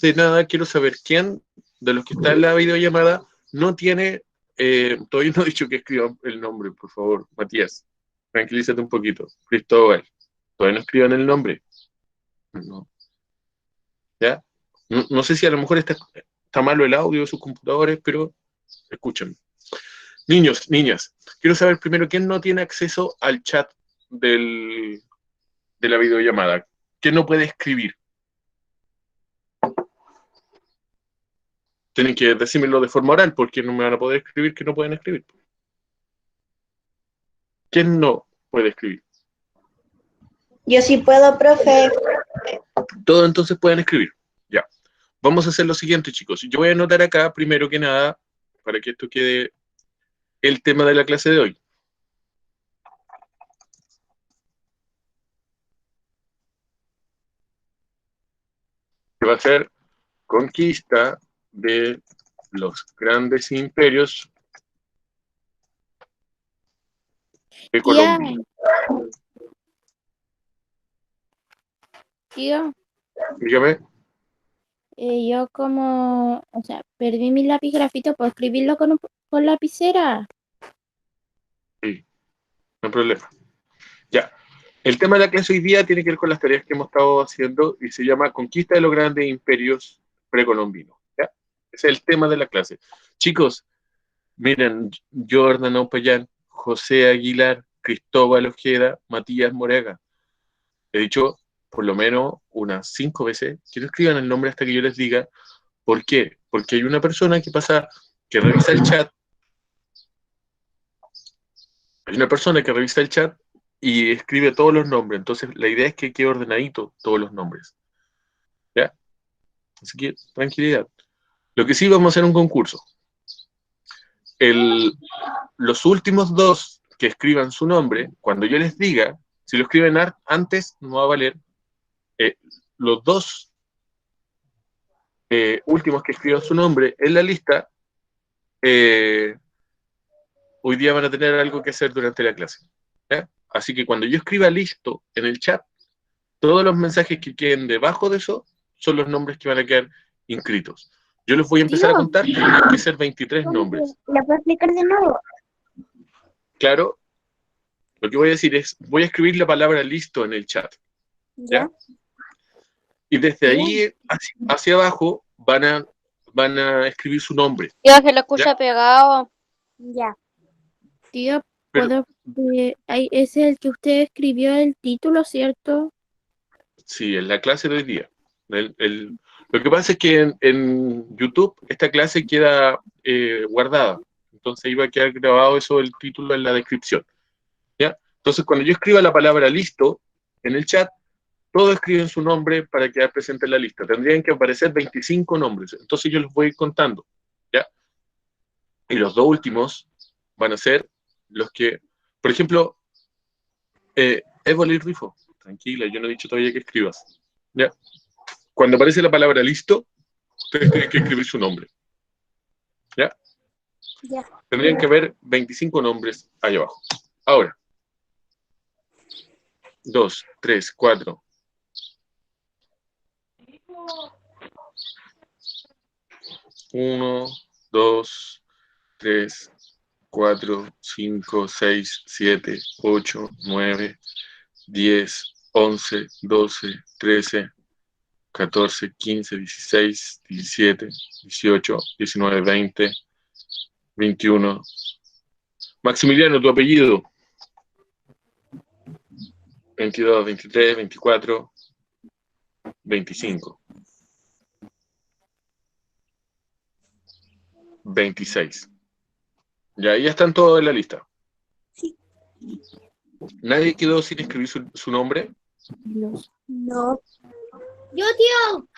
de nada, quiero saber quién de los que está en la videollamada no tiene, todavía no he dicho que escriban el nombre, por favor, Matías, tranquilízate un poquito. Cristóbal, todavía no escriban el nombre. No. ¿Ya? No sé si a lo mejor está malo el audio de sus computadores, pero escuchen. Niños, niñas, quiero saber primero quién no tiene acceso al chat de la videollamada. ¿Quién no puede escribir? Tienen que decírmelo de forma oral, porque no me van a poder escribir que no pueden escribir. ¿Quién no puede escribir? Yo sí puedo, profe. Todos entonces pueden escribir. Ya. Vamos a hacer lo siguiente, chicos. Yo voy a anotar acá, primero que nada, para que esto quede el tema de la clase de hoy. Que va a ser conquista de los grandes imperios precolombinos. Tío, Dígame. yo como, o sea, perdí mi lápiz grafito, ¿puedo escribirlo con lapicera? Sí, no hay problema. Ya. El tema de la clase hoy día tiene que ver con las tareas que hemos estado haciendo y se llama Conquista de los grandes imperios precolombinos. ¿Ya? Ese es el tema de la clase. Chicos, miren, Jordan Opayán, José Aguilar, Cristóbal Ojeda, Matías Moraga. He dicho por lo menos unas 5 veces que no escriban el nombre hasta que yo les diga. ¿Por qué? Porque hay una persona que pasa, que revisa el chat. Hay una persona que revisa el chat y escribe todos los nombres. Entonces, la idea es que quede ordenadito todos los nombres. ¿Ya? Así que, tranquilidad. Lo que sí, vamos a hacer un concurso. Los últimos 2 que escriban su nombre, cuando yo les diga, si lo escriben antes, no va a valer. Los 2 últimos que escriban su nombre en la lista, hoy día van a tener algo que hacer durante la clase. ¿Ya? Así que cuando yo escriba listo en el chat, todos los mensajes que queden debajo de eso son los nombres que van a quedar inscritos. Yo les voy a empezar a contar, tienen que ser 23 nombres. ¿La puedo explicar de nuevo? Claro, lo que voy a decir es, voy a escribir la palabra listo en el chat. ¿Ya? Y desde ahí hacia abajo van a escribir su nombre. Tío, se lo escucha pegado. Ya. Tío, Pero, ese es el que usted escribió el título, ¿cierto? sí, en la clase de hoy día. Lo que pasa es que en YouTube esta clase queda guardada. Entonces iba a quedar grabado eso, el título en la descripción. ¿Ya? Entonces cuando yo escriba la palabra listo en el chat, todos escriben su nombre para quedar presente en la lista. Tendrían que aparecer 25 nombres. Entonces yo los voy a ir contando. ¿Ya? Y los 2 últimos van a ser los que, por ejemplo, Évoli Rifo. Tranquila, yo no he dicho todavía que escribas. ¿Ya? Cuando aparece la palabra listo, ustedes tienen que escribir su nombre. ¿Ya? Ya. Tendrían que haber 25 nombres ahí abajo. Ahora. 2, 3, 4. 1, 2, 3, 4, 5, 6, 7, 8, 9, 10, 11, 12, 13, 14, 15, 16, 17, 18, 19, 20, 21. Maximiliano, tu apellido. 22, 23, 24, 25. 26. Ya están todos en la lista. Sí. ¿Nadie quedó sin escribir su nombre? No. Yo, tío.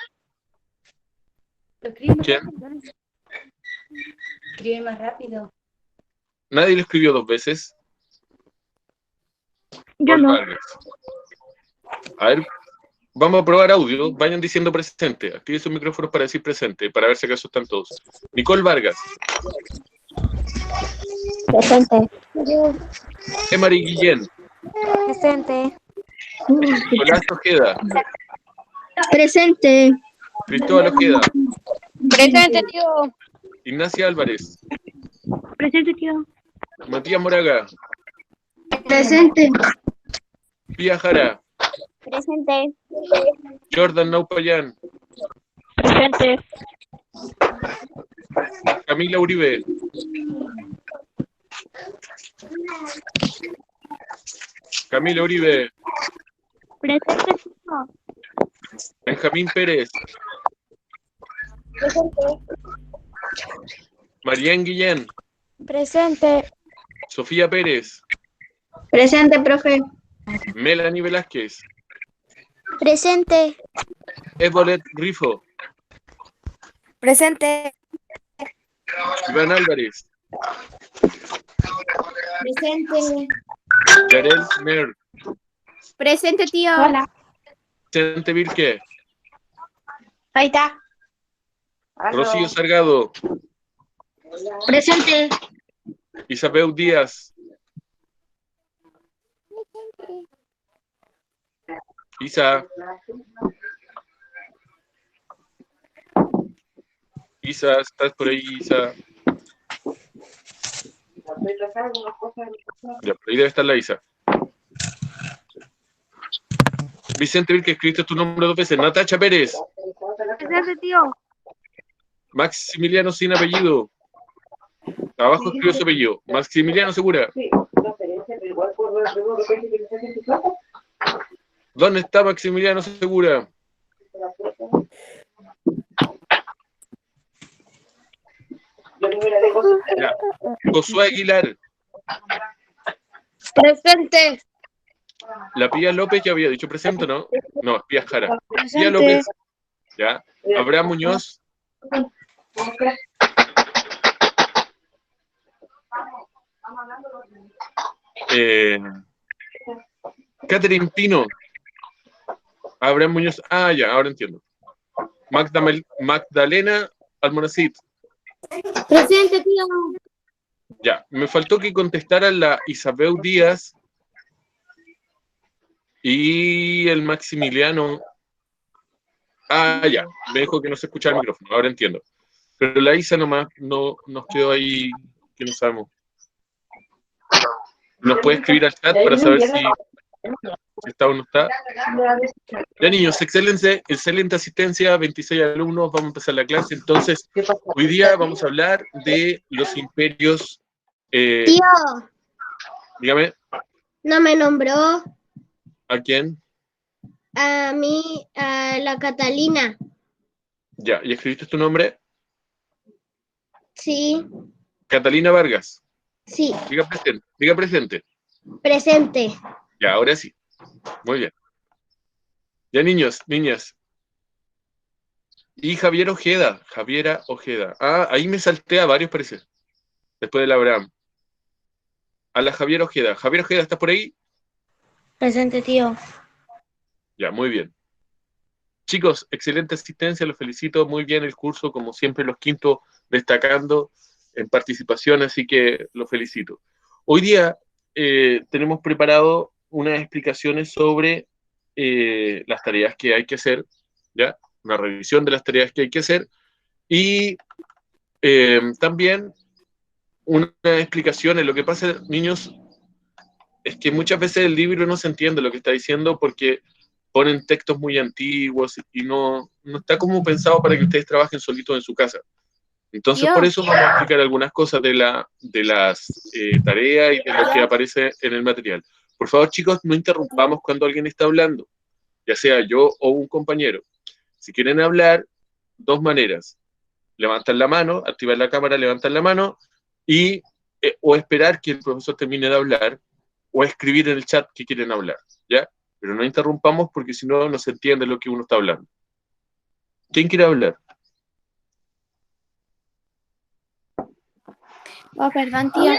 Lo escribe más ¿Quién? rápido. Escribe más rápido. ¿Nadie lo escribió 2 veces? Yo no. Vargas. A ver, vamos a probar audio. Vayan diciendo presente. Active sus micrófonos para decir presente, para ver si acaso están todos. Nicole Vargas. Presente. Emary Guillén. Presente. Nicolás Ojeda. Presente. Cristóbal Ojeda. Presente, tío. Ignacia Álvarez. Presente, tío. Matías Moraga. Presente. Pía Jara. Presente. Jordan Naupayán. Presente. Camila Uribe. Camila Uribe. Presente, tío. Benjamín Pérez. Marián Guillén. Presente. Sofía Pérez. Presente, profe. Melanie Velázquez. Presente. Evolet Grifo. Presente. Iván Álvarez. Presente. Yarel Mer. Presente, tío. Hola. Vicente Virque. Ahí está. Rocío Sargado. Presente. Isabel Díaz. Isa. Isa, ¿estás por ahí, Isa? Ya, por ahí debe estar la Isa. Vicente Virque, escribiste tu nombre 2 veces. Natacha Pérez. Presente, tío. Maximiliano sin apellido. Abajo escribió su apellido. Maximiliano Segura. ¿Dónde está Maximiliano Segura? Ya. Josué Aguilar. Presente. La Pía López ya había dicho presente, ¿no? No, es Pía Jara. Pía López. Ya. Abraham Muñoz. Catherine Pino. Abraham Muñoz. Ah, ya, ahora entiendo. Magdalena Almonacid. Presente, tío. Ya, me faltó que contestaran la Isabel Díaz y el Maximiliano. Ah, ya, me dijo que no se escuchaba el micrófono, ahora entiendo. Pero la Isa nomás no nos quedó ahí, que no sabemos. ¿Nos puede escribir al chat para saber si está o no está? Ya, niños, excelente asistencia, 26 alumnos, vamos a empezar la clase. Entonces, hoy día vamos a hablar de los imperios. Tío, Dígame, no me nombró ¿a quién? a mí, a la Catalina. Ya, ¿y escribiste tu nombre? Sí, Catalina Vargas. sí. Diga presente. Diga presente. Presente. Ya, ahora sí. Muy bien. Ya, niños, niñas. Y Javiera Ojeda. Ah, ahí me salté a varios, parece. Después del Abraham. A la Javiera Ojeda. Javiera Ojeda, ¿estás por ahí? Presente, tío. Ya, muy bien. Chicos, excelente asistencia, los felicito. Muy bien el curso, como siempre, los quintos destacando en participación, así que los felicito. Hoy día tenemos preparado unas explicaciones sobre las tareas que hay que hacer, ¿ya? Una revisión de las tareas que hay que hacer y también una explicación. Lo que pasa, niños, es que muchas veces el libro no se entiende lo que está diciendo porque ponen textos muy antiguos y no está como pensado para que ustedes trabajen solitos en su casa. Entonces, Tío. por eso vamos a explicar algunas cosas de las tareas y de lo que aparece en el material. Por favor, chicos, no interrumpamos cuando alguien está hablando, ya sea yo o un compañero. Si quieren hablar, dos maneras. Levantan la mano, activar la cámara, levantan la mano y o esperar que el profesor termine de hablar o escribir en el chat que quieren hablar, ¿ya? Pero no interrumpamos porque si no, no se entiende lo que uno está hablando. ¿Quién quiere hablar? Oh, perdón, tío.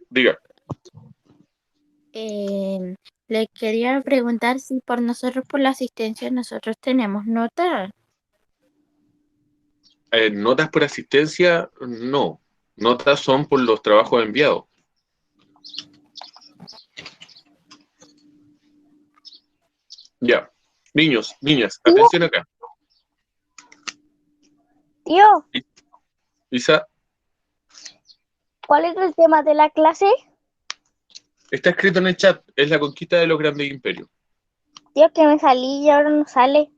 Diga. Le quería preguntar si por nosotros, por la asistencia, nosotros tenemos nota. Notas por asistencia, no. Notas son por los trabajos enviados. Ya. Niños, niñas, atención acá. Tío, Isa, ¿cuál es el tema de la clase? está escrito en el chat, es la conquista de los grandes imperios. Tío, que me salí y ahora no sale.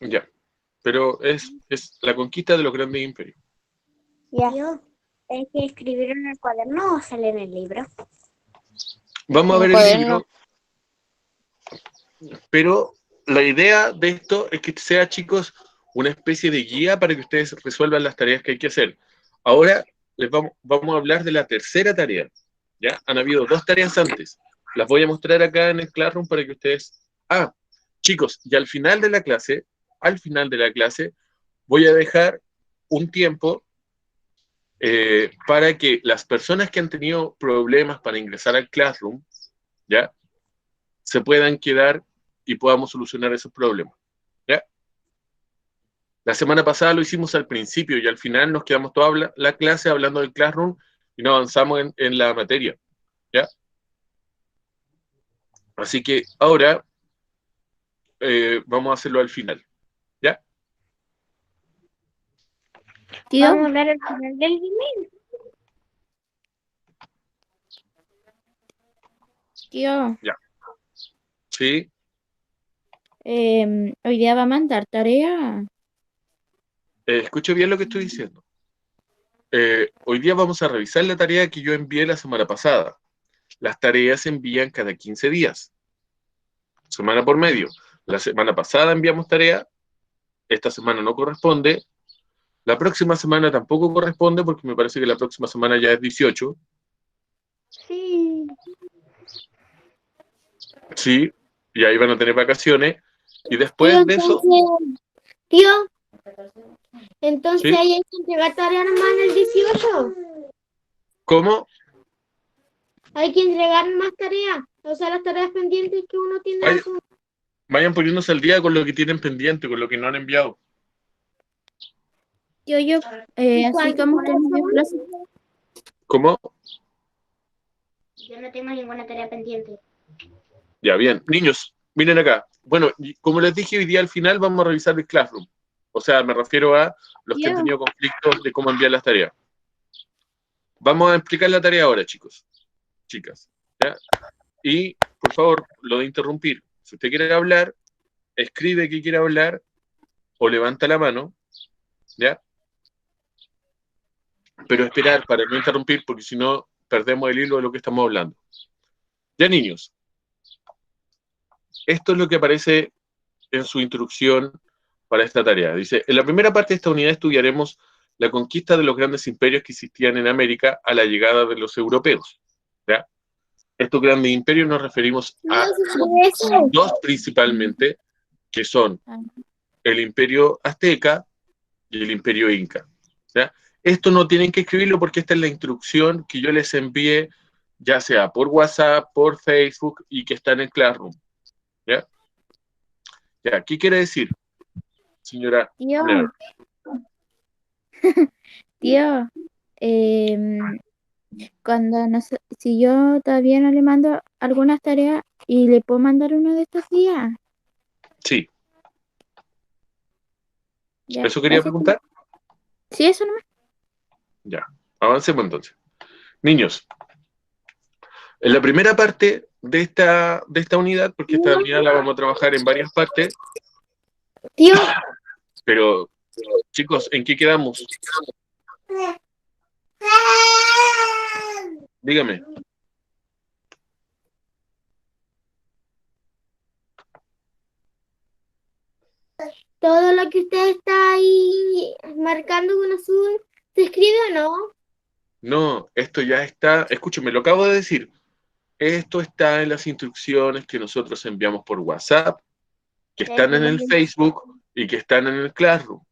Ya, pero es la conquista de los grandes imperios. Ya. Tío, ¿es que escribir en el cuaderno o sale en el libro? Vamos a En ver el el cuaderno. libro, pero la idea de esto es que sea, chicos, una especie de guía para que ustedes resuelvan las tareas que hay que hacer. Ahora vamos a hablar de la tercera tarea. ¿Ya? Han habido 2 tareas antes. Las voy a mostrar acá en el Classroom para que ustedes... Ah, chicos, y al final de la clase, voy a dejar un tiempo para que las personas que han tenido problemas para ingresar al Classroom, ¿ya? Se puedan quedar y podamos solucionar esos problemas. ¿Ya? La semana pasada lo hicimos al principio y al final nos quedamos toda la clase hablando del Classroom y no avanzamos en la materia. ¿Ya? Así que ahora vamos a hacerlo al final. ¿Ya? Tío, Vamos a hablar al final del email. tío, Sí. hoy día va a mandar tarea. Escucho bien lo que estoy diciendo. Hoy día vamos a revisar la tarea que yo envié la semana pasada. Las tareas se envían cada 15 días, semana por medio. La semana pasada enviamos tarea, esta semana no corresponde, la próxima semana tampoco corresponde porque me parece que la próxima semana ya es 18. Sí. Sí, y ahí van a tener vacaciones. Y Tío, después de eso, tío, entonces ¿sí? ahí hay que entregar tareas más en el 18. ¿Cómo? Hay que entregar más tareas. O sea, las tareas pendientes que uno tiene. Vay- Vayan poniéndose al día con lo que tienen pendiente, con lo que no han enviado. Tío, yo, así ¿Cuántas como usted tareas me dio son? clase. ¿Cómo? Yo no tengo ninguna tarea pendiente. Ya, bien. Niños, miren acá. Bueno, y como les dije, hoy día al final vamos a revisar el Classroom. O sea, me refiero a los que han Tío, tenido conflictos de cómo enviar las tareas. Vamos a explicar la tarea ahora, chicos, chicas. ¿Ya? Y, por favor, lo de interrumpir. Si usted quiere hablar, escribe que quiere hablar o levanta la mano, ¿ya? Pero esperar para no interrumpir, porque si no, perdemos el hilo de lo que estamos hablando. Ya, niños, esto es lo que aparece en su instrucción para esta tarea. Dice, en la primera parte de esta unidad estudiaremos la conquista de los grandes imperios que existían en América a la llegada de los europeos. ¿Ya? Estos grandes imperios nos referimos a Eso. 2 principalmente, que son el imperio azteca y el imperio inca. ¿Ya? Esto no tienen que escribirlo porque esta es la instrucción que yo les envié, ya sea por WhatsApp, por Facebook y que está en el Classroom. ¿Ya? ¿Ya? ¿Qué quiere decir, señora tío, León? tío. Cuando no sé, si yo todavía no le mando algunas tareas y le puedo mandar uno de estos días. Sí, Ya, ¿eso quería gracias. preguntar? Sí, eso nomás. Ya, avancemos entonces. Niños, en la primera parte de esta unidad, porque esta unidad la vamos a trabajar en varias partes, Tío, pero chicos, ¿en qué quedamos? Dígame. todo lo que usted está ahí marcando con azul, ¿se escribe o no? No, esto ya está, escúcheme, lo acabo de decir. Esto está en las instrucciones que nosotros enviamos por WhatsApp, que están en el Facebook y que están en el Classroom.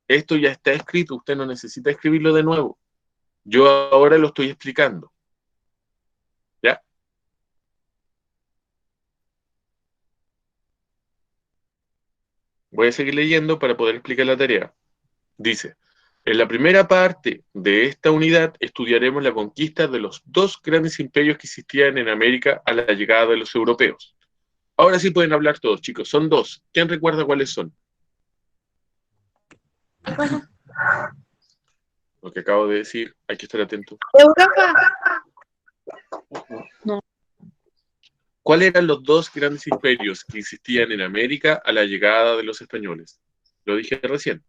Esto ya está escrito, usted no necesita escribirlo de nuevo. Yo ahora lo estoy explicando. ¿Ya? Voy a seguir leyendo para poder explicar la tarea. Dice, en la primera parte de esta unidad estudiaremos la conquista de los 2 grandes imperios que existían en América a la llegada de los europeos. Ahora sí pueden hablar todos, chicos. Son 2. ¿Quién recuerda cuáles son? Bueno, Lo que acabo de decir, hay que estar atento. Europa. ¿Cuáles eran los dos grandes imperios que existían en América a la llegada de los españoles? Lo dije recién.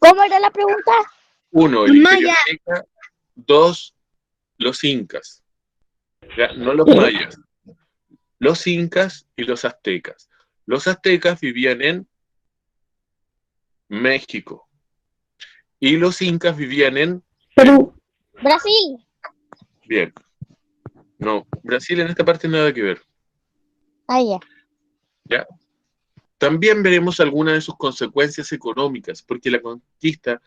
¿cómo era la pregunta? 1, el Imperio Maya. Azteca. 2, los incas. Ya, no los mayas. Los incas y los aztecas. Los aztecas vivían en México. Y los incas vivían en Perú. Brasil. Bien. No, Brasil en esta parte nada que ver. Ah, ya. ¿Ya? También veremos algunas de sus consecuencias económicas, porque la conquista,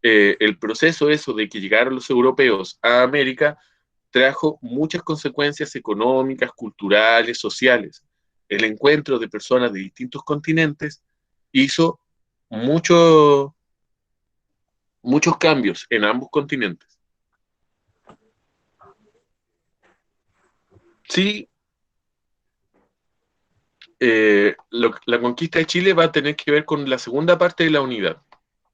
el proceso eso de que llegaron los europeos a América, trajo muchas consecuencias económicas, culturales, sociales. El encuentro de personas de distintos continentes hizo muchos cambios en ambos continentes. Sí, la conquista de Chile va a tener que ver con la segunda parte de la unidad,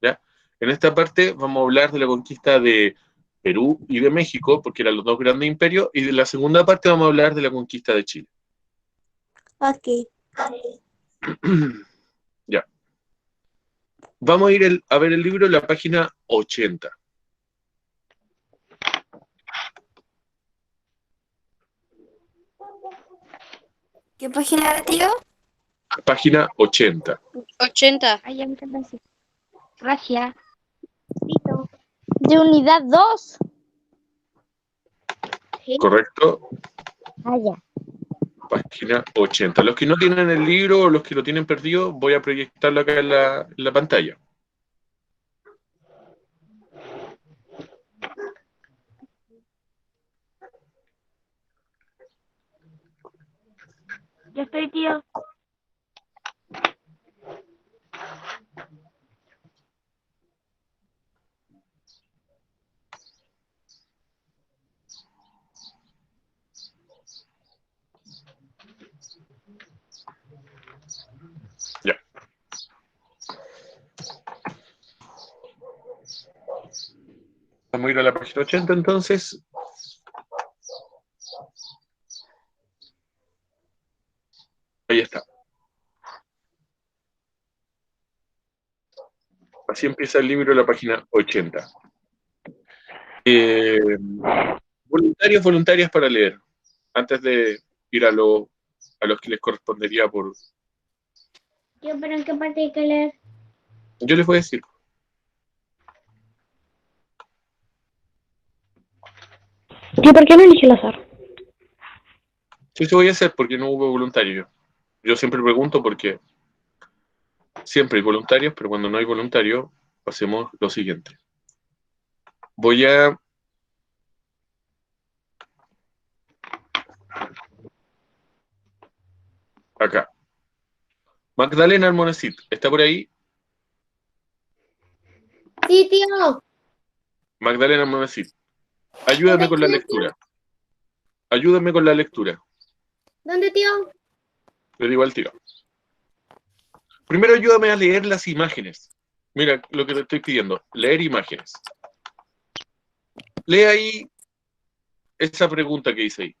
¿ya? En esta parte vamos a hablar de la conquista de Perú y de México, porque eran los dos grandes imperios, y de la segunda parte vamos a hablar de la conquista de Chile. Ok. Ya. Vamos a ir a ver el libro en la página 80. ¿Qué página era, tío? Página 80. 80. Ay, ya, muchas gracias. Gracias. Listo. De unidad 2. ¿Correcto? Ah, ya. Página 80. Los que no tienen el libro o los que lo tienen perdido, voy a proyectarlo acá en la pantalla. Ya estoy, tío. Ya. Vamos a ir a la página 80 entonces. Ahí está. Así empieza el libro en la página 80. Voluntarias para leer. Antes de ir a los que les correspondería por... Yo, pero ¿en qué parte hay que leer? Yo les voy a decir. ¿Y por qué no elige el azar? Sí, eso voy a hacer porque no hubo voluntarios. Yo siempre pregunto porque siempre hay voluntarios, pero cuando no hay voluntarios, hacemos lo siguiente. Voy a... Acá. Magdalena Almonacid, ¿está por ahí? Sí, tío. Magdalena Almonacid, ayúdame con la lectura. Ayúdame con la lectura. ¿Dónde, tío? Le digo al tiro. Primero ayúdame a leer las imágenes. Mira lo que te estoy pidiendo. Leer imágenes. Lee ahí esa pregunta que dice ahí.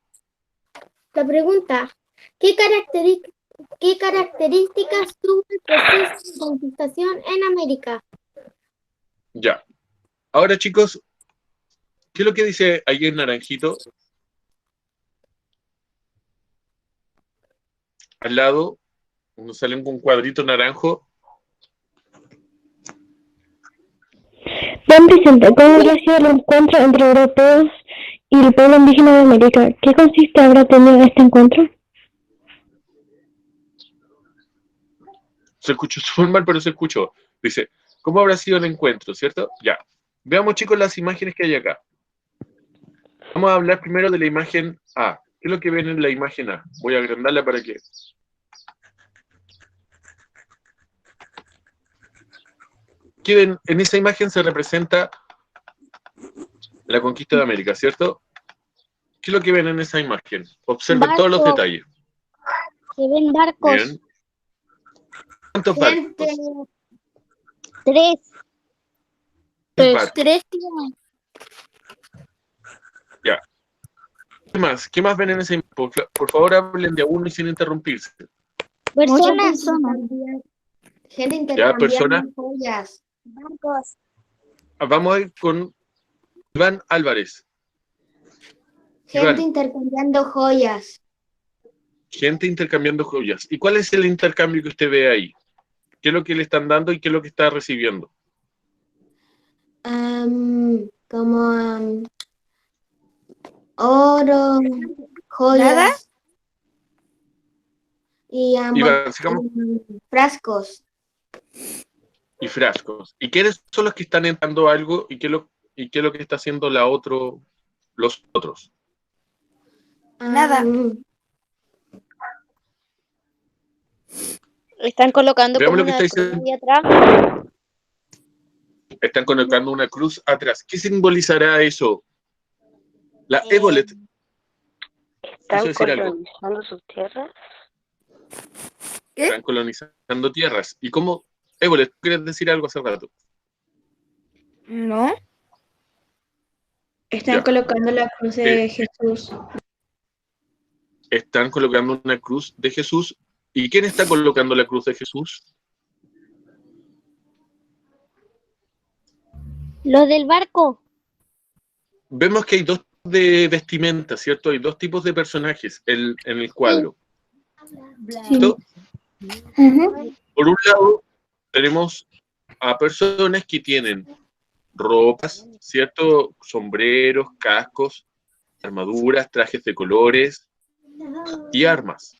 La pregunta, ¿qué características tuvo el proceso de conquistación en América? Ya. Ahora, chicos, ¿qué es lo que dice ahí en naranjito? Al lado, nos sale un cuadrito naranjo. Don Vicente, ¿cómo habrá sido el encuentro entre europeos y el pueblo indígena de América? ¿Qué consiste habrá tenido este encuentro? Se escuchó súper mal, pero se escuchó. Dice, ¿cómo habrá sido el encuentro? ¿Cierto? Ya. Veamos, chicos, las imágenes que hay acá. Vamos a hablar primero de la imagen A. ¿Qué es lo que ven en la imagen A? Voy a agrandarla para que... ¿Qué ven? En esa imagen se representa la conquista de América, ¿cierto? ¿Qué es lo que ven en esa imagen? Observen todos los Barco. detalles. Se ven barcos. Bien. ¿Cuántos Gente, barcos? 3. Tres barcos. 3. Ya. ¿Qué más ven en ese? Por favor, hablen de uno y sin interrumpirse. Personas. gente Ya, persona. intercambiando joyas. Barcos. Vamos a ir con Iván Álvarez. Gente Iván. intercambiando joyas. Gente intercambiando joyas. ¿Y cuál es el intercambio que usted ve ahí? ¿Qué es lo que le están dando y qué es lo que está recibiendo? Como oro, joyas. ¿Nada? Y Iván, sigamos. frascos. Y frascos. ¿Y quiénes son los que están entrando algo y qué es lo que está haciendo los otros? Nada. Están colocando Veamos como lo que una está cruz diciendo. ahí atrás. Están colocando una cruz atrás. ¿Qué simbolizará eso? La ébolet. ¿Están decir algo. colonizando sus tierras? ¿Qué? Están colonizando tierras. ¿Y cómo? Ébolet, ¿quieres decir algo hace rato? No. Están Ya. colocando la cruz de Jesús. Están colocando una cruz de Jesús. ¿Y quién está colocando la cruz de Jesús? Los del barco. Vemos que hay dos de vestimenta, ¿cierto? Hay dos tipos de personajes en el cuadro. ¿Cierto? Por un lado, tenemos a personas que tienen ropas, ¿cierto? Sombreros, cascos, armaduras, trajes de colores y armas.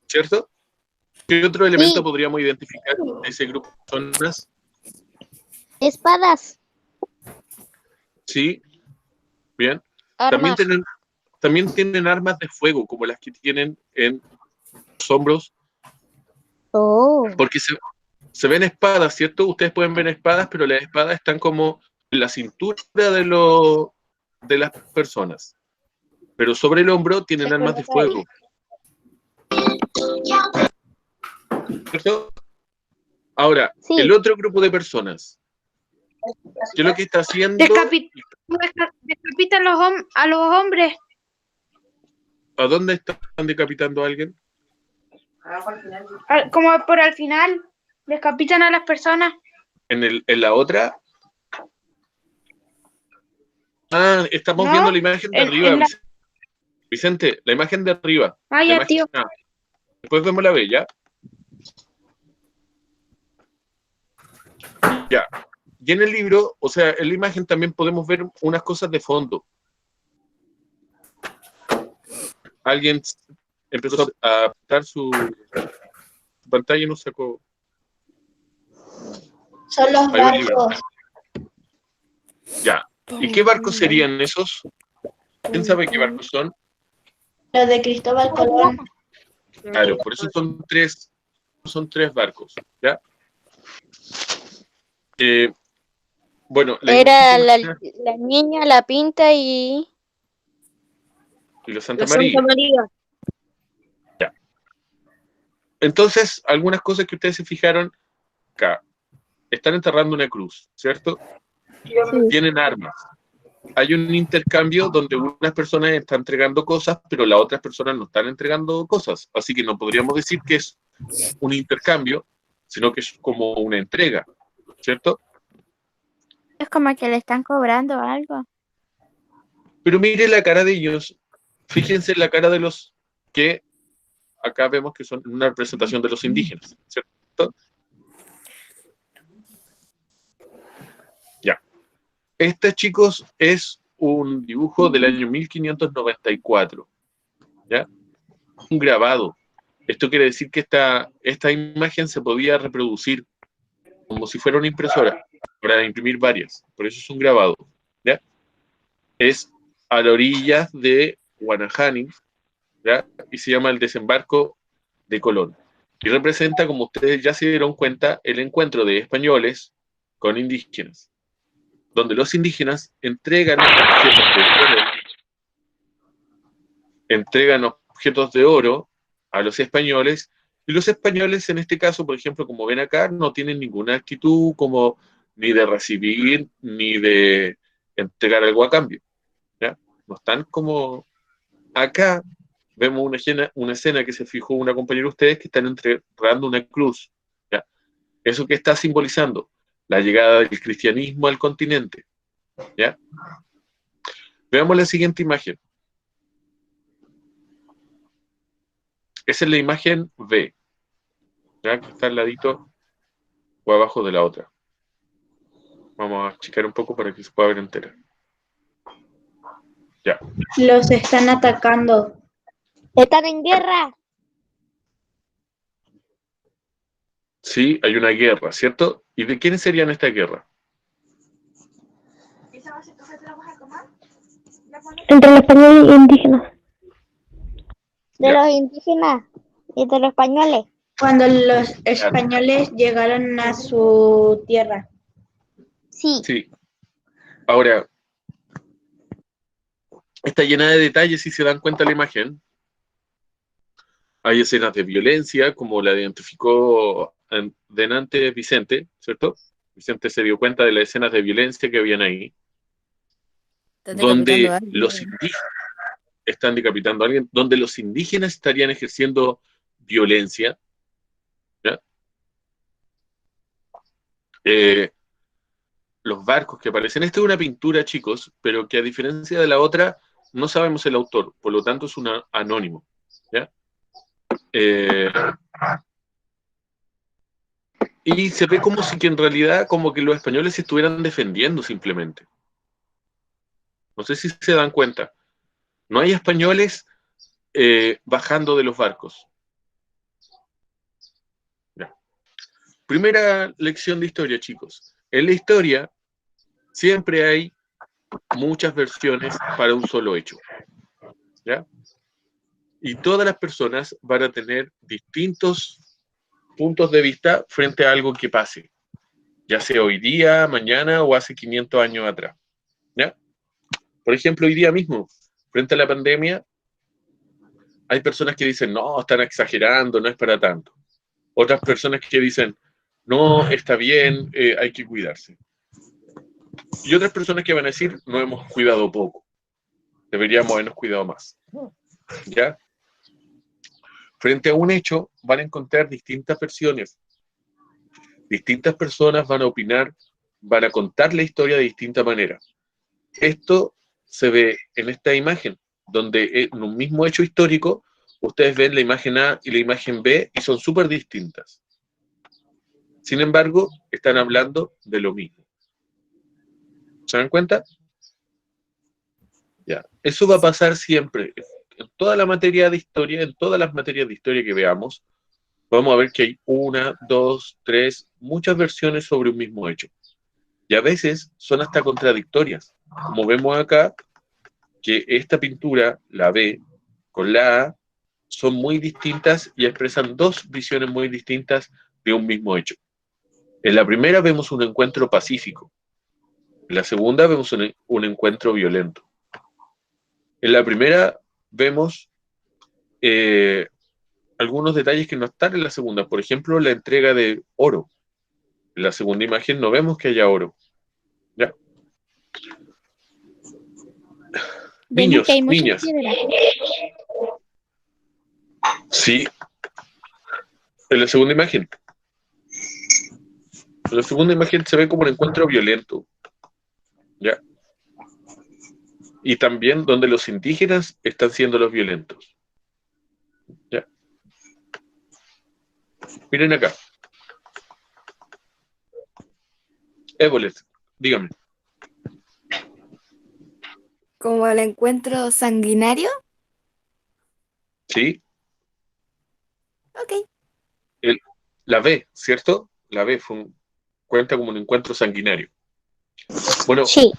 ¿Cierto? ¿Qué otro elemento podríamos identificar de ese grupo de personas? Espadas. Sí, bien. Armas. También tienen armas de fuego, como las que tienen en los hombros, Oh. porque se ven espadas, ¿cierto? Ustedes pueden ver espadas, pero las espadas están como en la cintura de las personas. Pero sobre el hombro tienen armas de fuego. ¿Cierto? Ahora, Sí. el otro grupo de personas, ¿qué es lo que está haciendo? Decapitan a los hombres. ¿A dónde están decapitando a alguien? Como por al final. Decapitan a las personas. En la otra. Ah, estamos No, viendo la imagen de en arriba, la- Vicente, la imagen de arriba. Ah, La ya, imagen- tío. Después vemos la B, ¿ya? Ya. Y en el libro, o sea, en la imagen también podemos ver unas cosas de fondo. Alguien empezó a apretar su pantalla y nos sacó. Son los Hay un libro. barcos. Ya. ¿Y qué barcos serían esos? ¿Quién sabe qué barcos son? Los de Cristóbal Colón. Claro, por eso son tres barcos, ¿ya? Bueno, Era la niña, la Pinta y los Santa María. Ya. Entonces, algunas cosas que ustedes se fijaron acá. Están enterrando una cruz, ¿cierto? Tienen armas. Hay un intercambio donde unas personas están entregando cosas, pero las otras personas no están entregando cosas. Así que no podríamos decir que es un intercambio, sino que es como una entrega, ¿cierto? Es como que le están cobrando algo. Pero mire la cara de ellos. Fíjense en la cara de los que acá vemos que son una representación de los indígenas, ¿cierto? Ya. Este, chicos, es un dibujo del año 1594. ¿Ya? Un grabado. Esto quiere decir que esta imagen se podía reproducir como si fuera una impresora para imprimir varias. Por eso es un grabado. ¿Ya? Es a la orilla de Guanajani, ¿ya? Y se llama el desembarco de Colón. Y representa, como ustedes ya se dieron cuenta, el encuentro de españoles con indígenas, donde los indígenas entregan objetos de oro a los españoles Y los españoles, en este caso, por ejemplo, como ven acá, no tienen ninguna actitud como ni de recibir, ni de entregar algo a cambio. ¿Ya? No están como acá. Vemos una escena que se fijó una compañera de ustedes que están entregando una cruz. ¿Ya? ¿Eso qué está simbolizando? La llegada del cristianismo al continente. ¿Ya? Veamos la siguiente imagen. Esa es la imagen B. ¿Ya? Que está al ladito o abajo de la otra. Vamos a achicar un poco para que se pueda ver entera. Ya. Los están atacando. Están en guerra. Sí, hay una guerra, ¿cierto? ¿Y de quiénes serían esta guerra? Entre los españoles y indígenas. De Ya. los indígenas y de los españoles. Cuando los españoles llegaron a su tierra. Sí. Sí. Ahora, está llena de detalles si se dan cuenta la imagen. Hay escenas de violencia, como la identificó delante Vicente, ¿cierto? Vicente se dio cuenta de las escenas de violencia que habían ahí, Están decapitando donde a alguien. los indígenas están decapitando a alguien, donde los indígenas estarían ejerciendo violencia. ¿Ya? Los barcos que aparecen. Esta es una pintura, chicos, pero que a diferencia de la otra, no sabemos el autor, por lo tanto es un anónimo. ¿Ya? Y se ve como si que en realidad como que los españoles se estuvieran defendiendo simplemente. No sé si se dan cuenta. No hay españoles bajando de los barcos. Ya. Primera lección de historia, chicos. En la historia siempre hay muchas versiones para un solo hecho. ¿Ya? Y todas las personas van a tener distintos puntos de vista frente a algo que pase, ya sea hoy día, mañana o hace 500 años atrás. ¿Ya? Por ejemplo, hoy día mismo, frente a la pandemia, hay personas que dicen, no, están exagerando, no es para tanto. Otras personas que dicen, no, está bien, hay que cuidarse. Y otras personas que van a decir, no hemos cuidado poco, deberíamos habernos cuidado más. ¿Ya? Frente a un hecho, van a encontrar distintas versiones. Distintas personas van a opinar, van a contar la historia de distinta manera. Esto se ve en esta imagen, donde en un mismo hecho histórico, ustedes ven la imagen A y la imagen B y son súper distintas. Sin embargo, están hablando de lo mismo. ¿Se dan cuenta? Ya. Eso va a pasar siempre. En toda la materia de historia, en todas las materias de historia que veamos, vamos a ver que hay una, dos, tres, muchas versiones sobre un mismo hecho. Y a veces son hasta contradictorias. Como vemos acá, que esta pintura, la B, con la A, son muy distintas y expresan dos visiones muy distintas de un mismo hecho. En la primera vemos un encuentro pacífico. En la segunda vemos un encuentro violento. En la primera vemos algunos detalles que no están en la segunda. Por ejemplo, la entrega de oro. En la segunda imagen no vemos que haya oro. ¿Ya? Vemos que hay muchas niñas. piedras. Sí. En la segunda imagen. En la segunda imagen se ve como un encuentro violento. ¿Ya? Y también donde los indígenas están siendo los violentos. ¿Ya? Miren acá. Éboles, dígame. Como el encuentro sanguinario. ¿Sí? Ok. La B, ¿cierto? La B cuenta como un encuentro sanguinario. Bueno, Sí.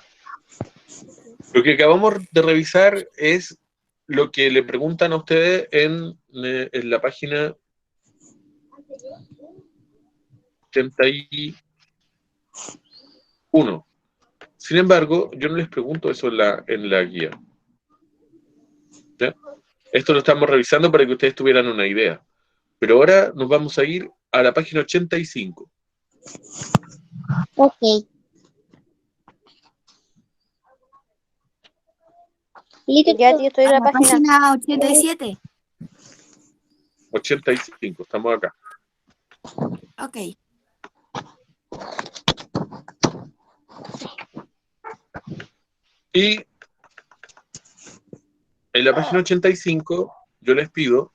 lo que acabamos de revisar es lo que le preguntan a ustedes en la página 81. Sin embargo, yo no les pregunto eso en la guía. ¿Ya? Esto lo estamos revisando para que ustedes tuvieran una idea. Pero ahora nos vamos a ir a la página 85. Ok. Listo, ya, tío, estoy en la página. Página 87. 85, estamos acá. Ok. Y en la página 85 yo les pido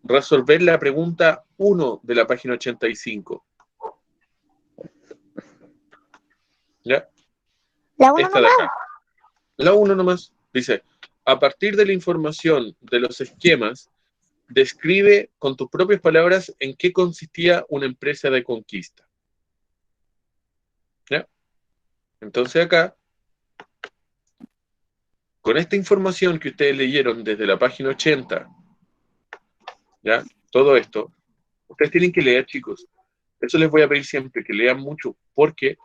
resolver la pregunta 1 de la página 85. ¿Ya? La uno Esta de nomás. acá. La 1 nomás. Dice, a partir de la información de los esquemas, describe con tus propias palabras en qué consistía una empresa de conquista. ¿Ya? Entonces acá, con esta información que ustedes leyeron desde la página 80, ¿ya? Todo esto, ustedes tienen que leer, chicos. Eso les voy a pedir siempre, que lean mucho, porque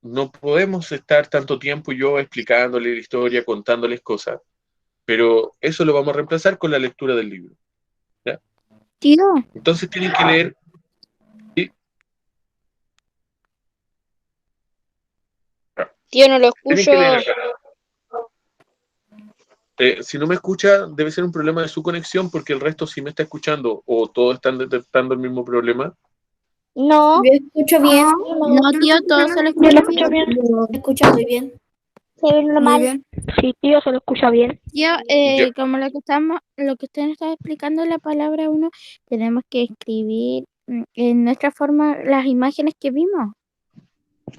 no podemos estar tanto tiempo yo explicándoles la historia, contándoles cosas, pero eso lo vamos a reemplazar con la lectura del libro. ¿Ya? Tío, Entonces tienen que leer. ¿Sí? Tío, no lo Tienen escucho. que leer acá. Si no me escucha, debe ser un problema de su conexión, porque el resto sí me está escuchando, o todos están detectando el mismo problema. No. Yo escucho bien. no, tío, todo se lo Yo lo escucho escucho bien. bien. Yo escucho muy bien. Se ve Muy normal. bien. Sí, tío, se lo escucha bien. Tío, Ya. como lo que usted nos está explicando en la palabra 1, tenemos que escribir en nuestra forma las imágenes que vimos.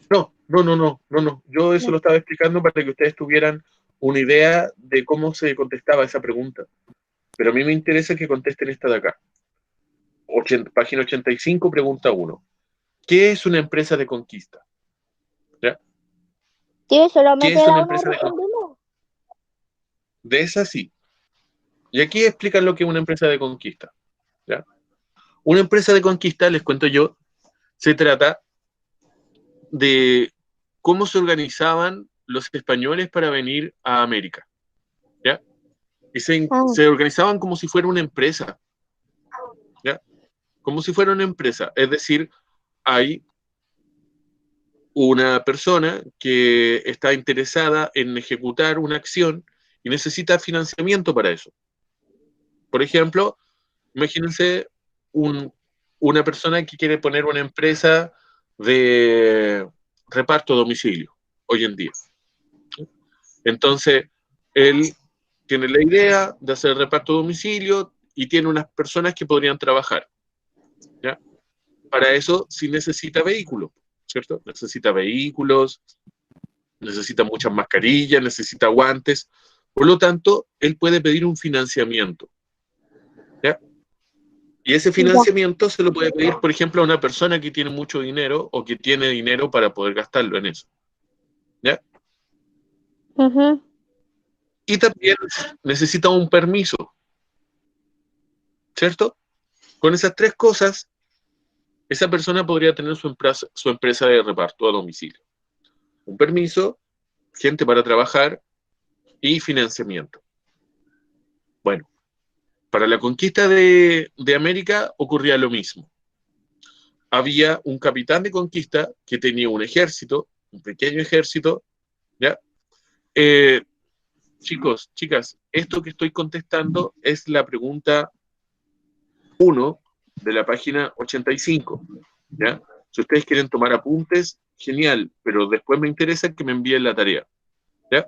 No. Yo eso lo estaba explicando para que ustedes tuvieran una idea de cómo se contestaba esa pregunta. Pero a mí me interesa que contesten esta de acá. Página 85, pregunta 1. ¿Qué es una empresa de conquista? ¿Ya? Tío, ¿Qué solamente es una la una empresa de conquista? respondemos. De esa sí. Y aquí explican lo que es una empresa de conquista. ¿Ya? Una empresa de conquista, les cuento yo, se trata de cómo se organizaban los españoles para venir a América. ¿Ya? Y se organizaban como si fuera una empresa. ¿Ya? Como si fuera una empresa. Es decir, hay una persona que está interesada en ejecutar una acción y necesita financiamiento para eso. Por ejemplo, imagínense una persona que quiere poner una empresa de reparto a domicilio hoy en día. Entonces, él tiene la idea de hacer reparto a domicilio y tiene unas personas que podrían trabajar. ¿Ya? Para eso sí necesita vehículos, ¿cierto? Necesita vehículos, necesita muchas mascarillas, necesita guantes. Por lo tanto, él puede pedir un financiamiento. ¿Ya? Y ese financiamiento se lo puede pedir, por ejemplo, a una persona que tiene mucho dinero o que tiene dinero para poder gastarlo en eso. ¿Ya? Ujú. Y también necesita un permiso, ¿cierto? Con esas tres cosas, esa persona podría tener su empresa de reparto a domicilio. Un permiso, gente para trabajar y financiamiento. Bueno, para la conquista de América ocurría lo mismo. Había un capitán de conquista que tenía un ejército, un pequeño ejército, ¿ya? Chicos, chicas, esto que estoy contestando es la pregunta 1 de la página 85, ¿ya? Si ustedes quieren tomar apuntes, genial, pero después me interesa que me envíen la tarea, ¿ya?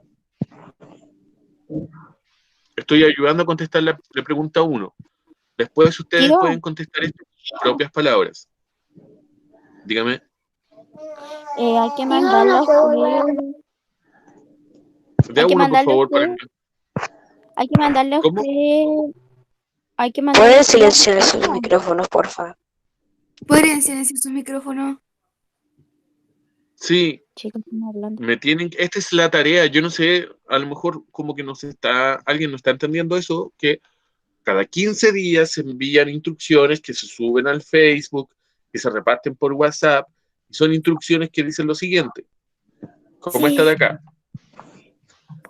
Estoy ayudando a contestar la pregunta 1. Después ustedes Tío, pueden contestar esto con sus propias palabras. Dígame. hay que mandarle a usted. De a uno, por favor, para mí. Hay que mandarle a ¿Cómo? usted. Hay que mandarle a ¿Pueden usted. silenciar sus micrófonos, porfa? ¿Pueden silenciar sus micrófonos? Sí, Chicos, están hablando. esta es la tarea, yo no sé, a lo mejor como que alguien no está entendiendo eso, que cada 15 días se envían instrucciones que se suben al Facebook, que se reparten por WhatsApp, y son instrucciones que dicen lo siguiente, como esta de acá.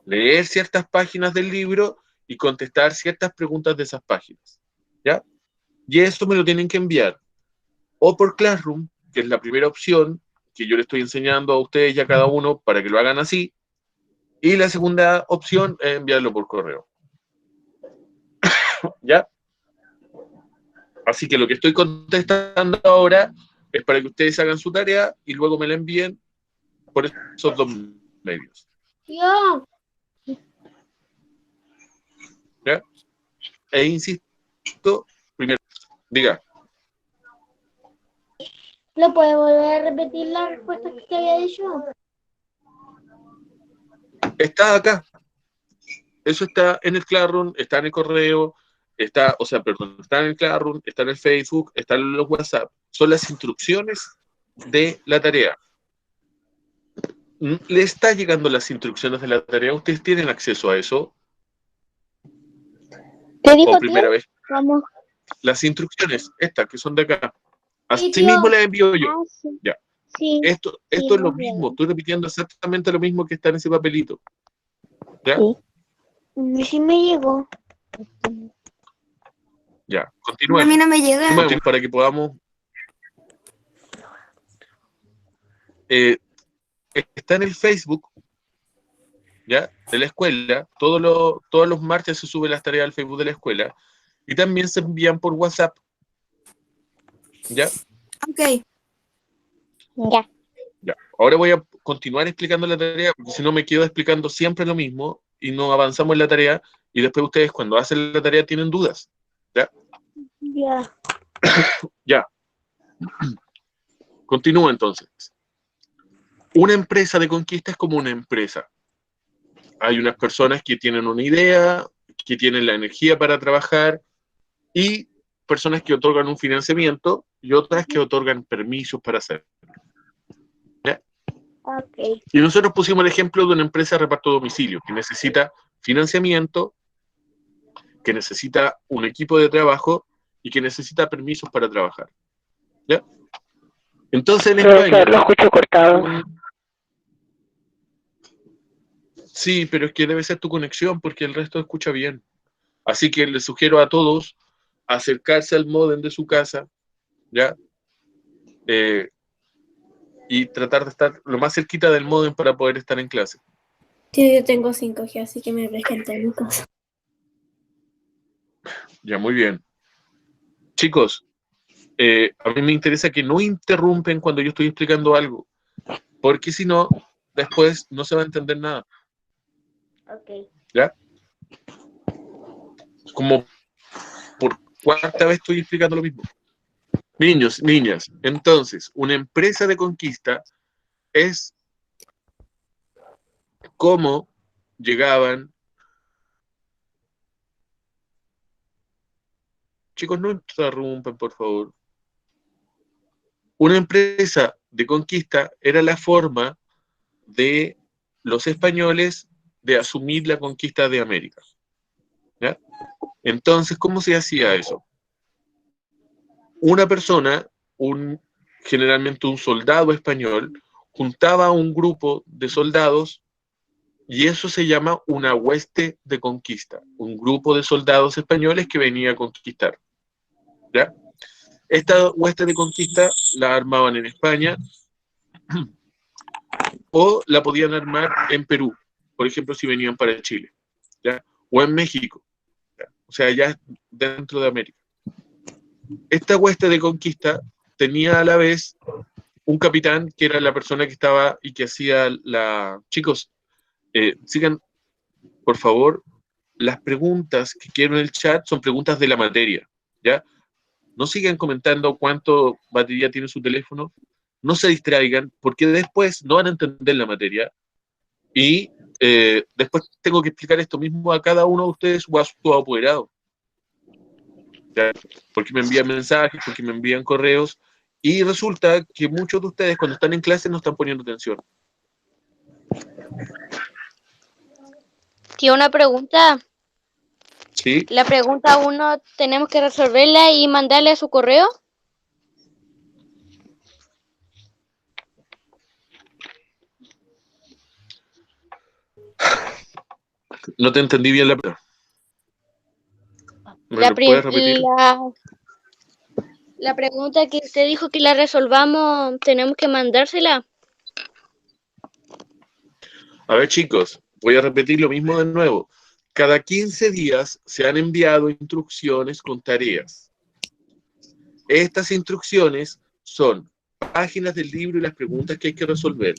Leer ciertas páginas del libro y contestar ciertas preguntas de esas páginas, ¿ya? Y eso me lo tienen que enviar o por Classroom, que es la primera opción que yo le estoy enseñando a ustedes y a cada uno para que lo hagan así, y la segunda opción es enviarlo por correo, ¿ya? Así que lo que estoy contestando ahora es para que ustedes hagan su tarea y luego me la envíen por esos dos medios, Yo, ¿ya? E insisto, primero, diga, ¿lo puedes volver a repetir la respuesta que te había dicho? está acá, eso está en el Classroom, está en el correo, está en el Classroom, está en el Facebook, está en los WhatsApp, son las instrucciones de la tarea. ¿Le está llegando las instrucciones de la tarea? ¿Ustedes tienen acceso a eso? ¿Qué dijo, ¿O tío? primera vez? Vamos. Las instrucciones, estas que son de acá. Así tío. mismo las envío yo. Ah, sí. Ya. Sí. Esto es muy lo bien. mismo. Estoy repitiendo exactamente lo mismo que está en ese papelito. ¿Ya? Sí. Y sí me llegó. Ya. A Continuemos. mí no me llega. Continuemos para que podamos. Está en el Facebook, ¿ya? De la escuela. Todos los martes se suben las tareas al Facebook de la escuela. Y también se envían por WhatsApp. ¿Ya? Ok. Ya. Ya. Ahora voy a continuar explicando la tarea, porque si no me quedo explicando siempre lo mismo y no avanzamos en la tarea y después ustedes cuando hacen la tarea tienen dudas. ¿Ya? Ya. Ya. Continúo entonces. Una empresa de conquista es como una empresa. Hay unas personas que tienen una idea, que tienen la energía para trabajar y personas que otorgan un financiamiento y otras que otorgan permisos para hacerlo. ¿Ya? Ok. Y nosotros pusimos el ejemplo de una empresa de reparto a domicilio que necesita financiamiento, que necesita un equipo de trabajo y que necesita permisos para trabajar. ¿Ya? Entonces en España... Lo escucho cortado. Sí, pero es que debe ser tu conexión porque el resto escucha bien. Así que les sugiero a todos acercarse al módem de su casa, ¿ya? Y tratar de estar lo más cerquita del módem para poder estar en clase. Tío, yo tengo 5G, así que me presento en mi casa. Ya, muy bien. Chicos, a mí me interesa que no interrumpen cuando yo estoy explicando algo, porque si no, después no se va a entender nada. Ok. ¿Ya? Como por cuarta vez estoy explicando lo mismo. Niños, niñas, entonces, una empresa de conquista es cómo llegaban. Chicos, no interrumpan, por favor. Una empresa de conquista era la forma de los españoles de asumir la conquista de América. ¿Ya? Entonces, ¿cómo se hacía eso? Una persona, generalmente un soldado español, juntaba a un grupo de soldados y eso se llama una hueste de conquista, un grupo de soldados españoles que venía a conquistar. ¿Ya? Esta hueste de conquista la armaban en España o la podían armar en Perú, por ejemplo, si venían para Chile, ¿ya? O en México, ¿ya? O sea, ya dentro de América. Esta hueste de conquista tenía a la vez un capitán que era la persona que estaba y que hacía la... Chicos, sigan, por favor, las preguntas que quiero en el chat son preguntas de la materia, ¿ya? No sigan comentando cuánto batería tiene su teléfono, no se distraigan, porque después no van a entender la materia y después tengo que explicar esto mismo a cada uno de ustedes o a su apoderado. ¿Ya? Porque me envían mensajes, porque me envían correos y resulta que muchos de ustedes cuando están en clase no están poniendo atención. Tío, una pregunta. ¿Sí? La pregunta 1 tenemos que resolverla y mandarle a su correo. No te entendí bien la pregunta. ¿Me La, lo pri- puedes repetir? la pregunta que usted dijo que la resolvamos, tenemos que mandársela. A ver, chicos, voy a repetir lo mismo de nuevo. Cada 15 días se han enviado instrucciones con tareas. Estas instrucciones son páginas del libro y las preguntas que hay que resolver.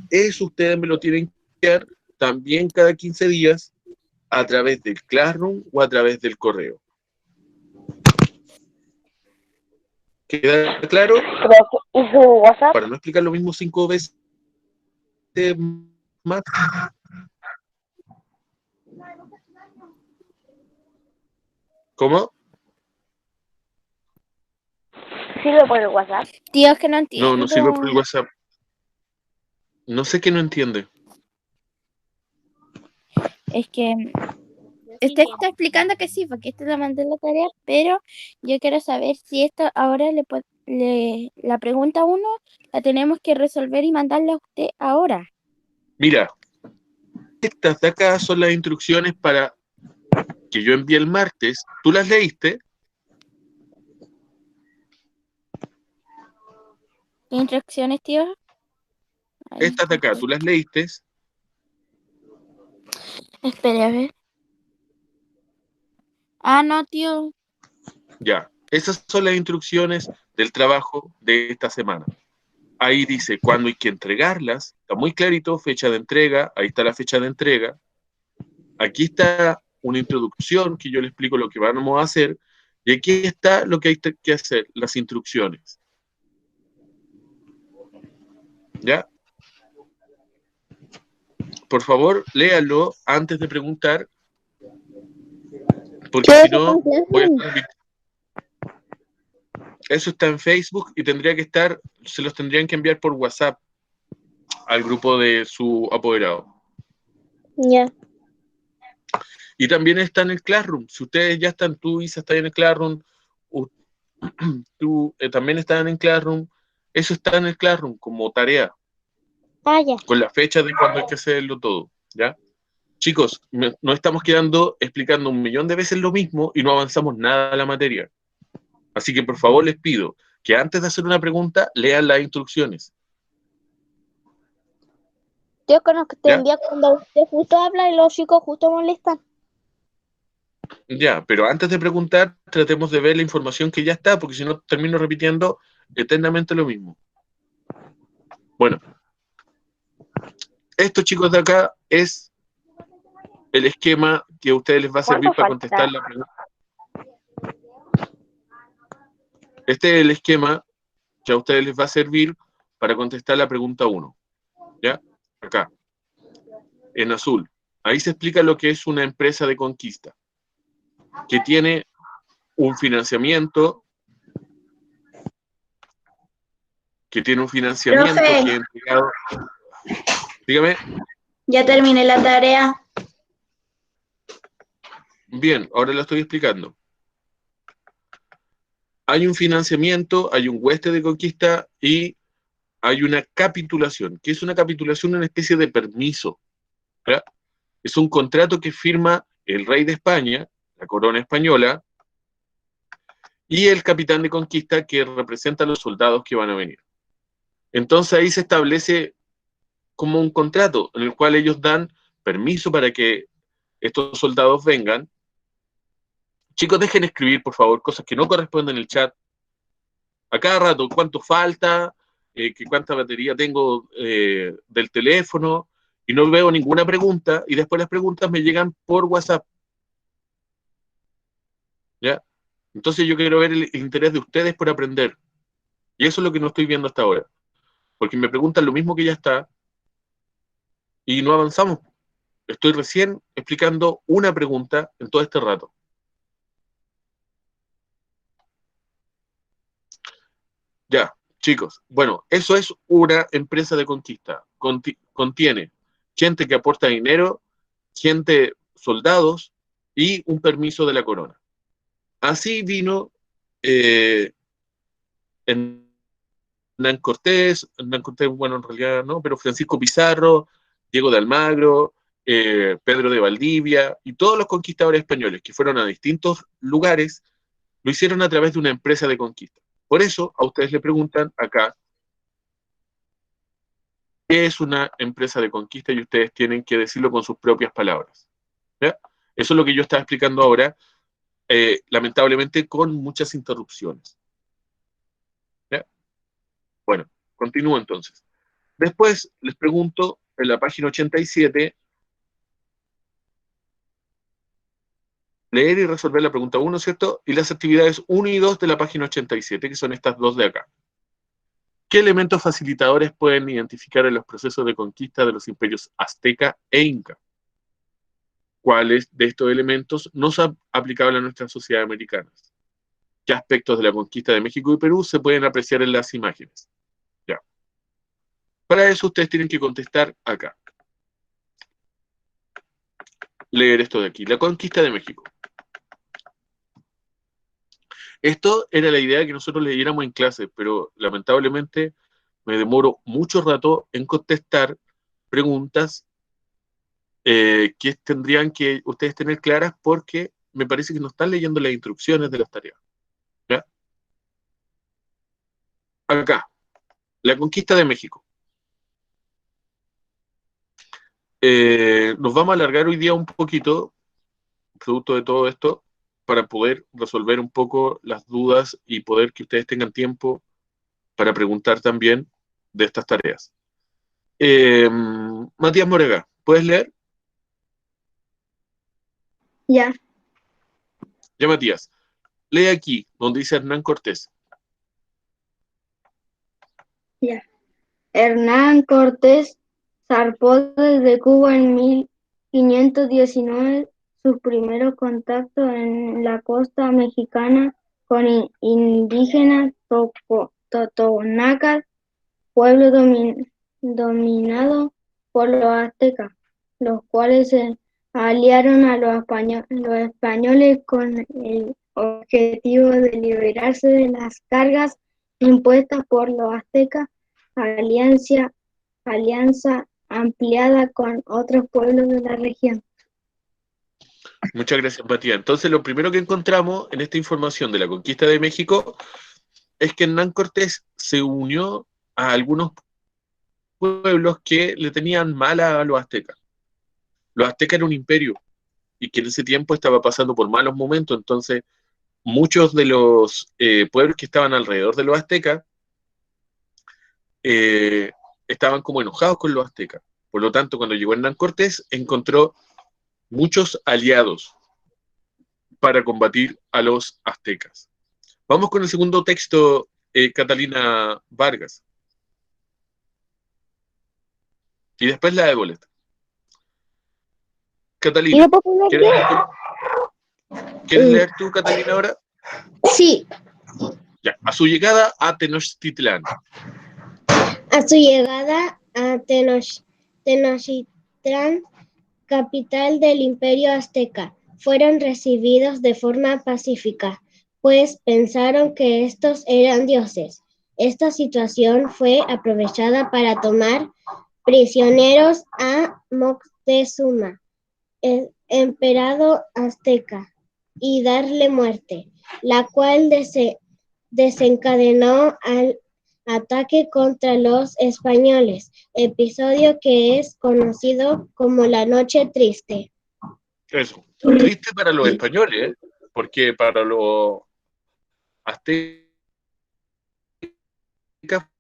Eso ustedes me lo tienen que enviar también cada 15 días a través del Classroom o a través del correo. ¿Queda claro? ¿Y su WhatsApp? Para no explicar lo mismo 5 veces más. ¿Cómo? ¿Sirve por el WhatsApp? Tío, es que no No, entiendo. no sirve por el WhatsApp. No sé qué no entiende. Es que usted está explicando que sí, porque esto le mandé la tarea, pero yo quiero saber si esto ahora la pregunta 1 la tenemos que resolver y mandarla a usted ahora. Mira, estas de acá son las instrucciones para que yo envié el martes. ¿Tú las leíste? ¿Qué instrucciones, tío? Ay, Estas de acá, ¿tú las leíste? espere, a ver. Ah, no, tío. Ya. Esas son las instrucciones del trabajo de esta semana. Ahí dice cuándo hay que entregarlas. Está muy clarito, fecha de entrega. Ahí está la fecha de entrega. Aquí está una introducción que yo le explico lo que vamos a hacer. Y aquí está lo que hay que hacer, las instrucciones. ¿Ya? Por favor, léalo antes de preguntar, porque si no, voy a estar... Eso está en Facebook y tendría que estar, se los tendrían que enviar por WhatsApp al grupo de su apoderado. Ya. Y también está en el Classroom. Si ustedes ya están, tú, Isa, está en el Classroom, tú también están en Classroom, eso está en el Classroom como tarea, Ah, ya. con la fecha de cuándo hay que hacerlo todo, ¿ya? Chicos, nos estamos quedando explicando 1.000.000 de veces lo mismo y no avanzamos nada a la materia. Así que por favor les pido que antes de hacer una pregunta, lean las instrucciones. Tío, con los que te ¿Ya? envía cuando usted justo habla y los chicos justo molestan. Ya, pero antes de preguntar, tratemos de ver la información que ya está, porque si no termino repitiendo eternamente lo mismo. Bueno, esto, chicos, de acá es el esquema que a ustedes les va a servir para contestar la pregunta. Este es el esquema que a ustedes les va a servir para contestar la pregunta 1. ¿Ya? Acá, en azul. Ahí se explica lo que es una empresa de conquista, que tiene un financiamiento, que Profe. es entregado. Dígame. Ya terminé la tarea. Bien, ahora lo estoy explicando. Hay un financiamiento, hay un hueste de conquista y hay una capitulación. ¿Qué es una capitulación? Una especie de permiso. ¿Ya? Es un contrato que firma el rey de España, la corona española, y el capitán de conquista que representa a los soldados que van a venir. Entonces ahí se establece como un contrato en el cual ellos dan permiso para que estos soldados vengan. Chicos, dejen escribir, por favor, cosas que no corresponden en el chat. A cada rato, cuánto falta, cuánta batería tengo del teléfono, y no veo ninguna pregunta, y después las preguntas me llegan por WhatsApp. ¿Ya? Entonces yo quiero ver el interés de ustedes por aprender. Y eso es lo que no estoy viendo hasta ahora. Porque me preguntan lo mismo que ya está, y no avanzamos. Estoy recién explicando una pregunta en todo este rato. Ya, chicos. Bueno, eso es una empresa de conquista. Contiene gente que aporta dinero, gente, soldados y un permiso de la corona. Así vino Hernán Cortés, bueno, en realidad no, pero Francisco Pizarro, Diego de Almagro, Pedro de Valdivia y todos los conquistadores españoles que fueron a distintos lugares, lo hicieron a través de una empresa de conquista. Por eso a ustedes le preguntan acá, ¿qué es una empresa de conquista? Y ustedes tienen que decirlo con sus propias palabras. ¿Ya? Eso es lo que yo estaba explicando ahora, lamentablemente con muchas interrupciones. ¿Ya? Bueno, continúo entonces. Después les pregunto, en la página 87, leer y resolver la pregunta 1, ¿cierto? Y las actividades 1 y 2 de la página 87, que son estas dos de acá. ¿Qué elementos facilitadores pueden identificar en los procesos de conquista de los imperios azteca e inca? ¿Cuáles de estos elementos no son aplicables a nuestra sociedad americana? ¿Qué aspectos de la conquista de México y Perú se pueden apreciar en las imágenes? Ya. Para eso ustedes tienen que contestar acá. Leer esto de aquí. La conquista de México. Esto era la idea que nosotros leyéramos en clase, pero lamentablemente me demoro mucho rato en contestar preguntas que tendrían que ustedes tener claras porque me parece que no están leyendo las instrucciones de las tareas. ¿Ya? Acá, la conquista de México. Nos vamos a alargar hoy día un poquito, producto de todo esto, para poder resolver un poco las dudas y poder que ustedes tengan tiempo para preguntar también de estas tareas. Matías Morega, ¿puedes leer? Ya. Ya, Matías. Lee aquí, donde dice Hernán Cortés. Ya. Hernán Cortés zarpó desde Cuba en 1519. Sus primeros contactos en la costa mexicana con indígenas totonacas, pueblo dominado por los aztecas, los cuales se aliaron a los españoles con el objetivo de liberarse de las cargas impuestas por los aztecas, alianza ampliada con otros pueblos de la región. Muchas gracias, Matías. Entonces, lo primero que encontramos en esta información de la conquista de México es que Hernán Cortés se unió a algunos pueblos que le tenían mal a los aztecas. Los aztecas eran un imperio y que en ese tiempo estaba pasando por malos momentos, entonces muchos de los pueblos que estaban alrededor de los aztecas estaban como enojados con los aztecas. Por lo tanto, cuando llegó Hernán Cortés, encontró muchos aliados para combatir a los aztecas. Vamos con el segundo texto, Catalina Vargas. Y después la de Bolet. Catalina, ¿quieres leer tú, Catalina, ahora? Sí. Ya, a su llegada a Tenochtitlán. A su llegada a Tenochtitlán, capital del Imperio Azteca, fueron recibidos de forma pacífica, pues pensaron que estos eran dioses. Esta situación fue aprovechada para tomar prisioneros a Moctezuma, el emperador azteca, y darle muerte, la cual desencadenó al ataque contra los españoles, episodio que es conocido como la Noche Triste. Eso. Triste para los españoles, porque para los aztecas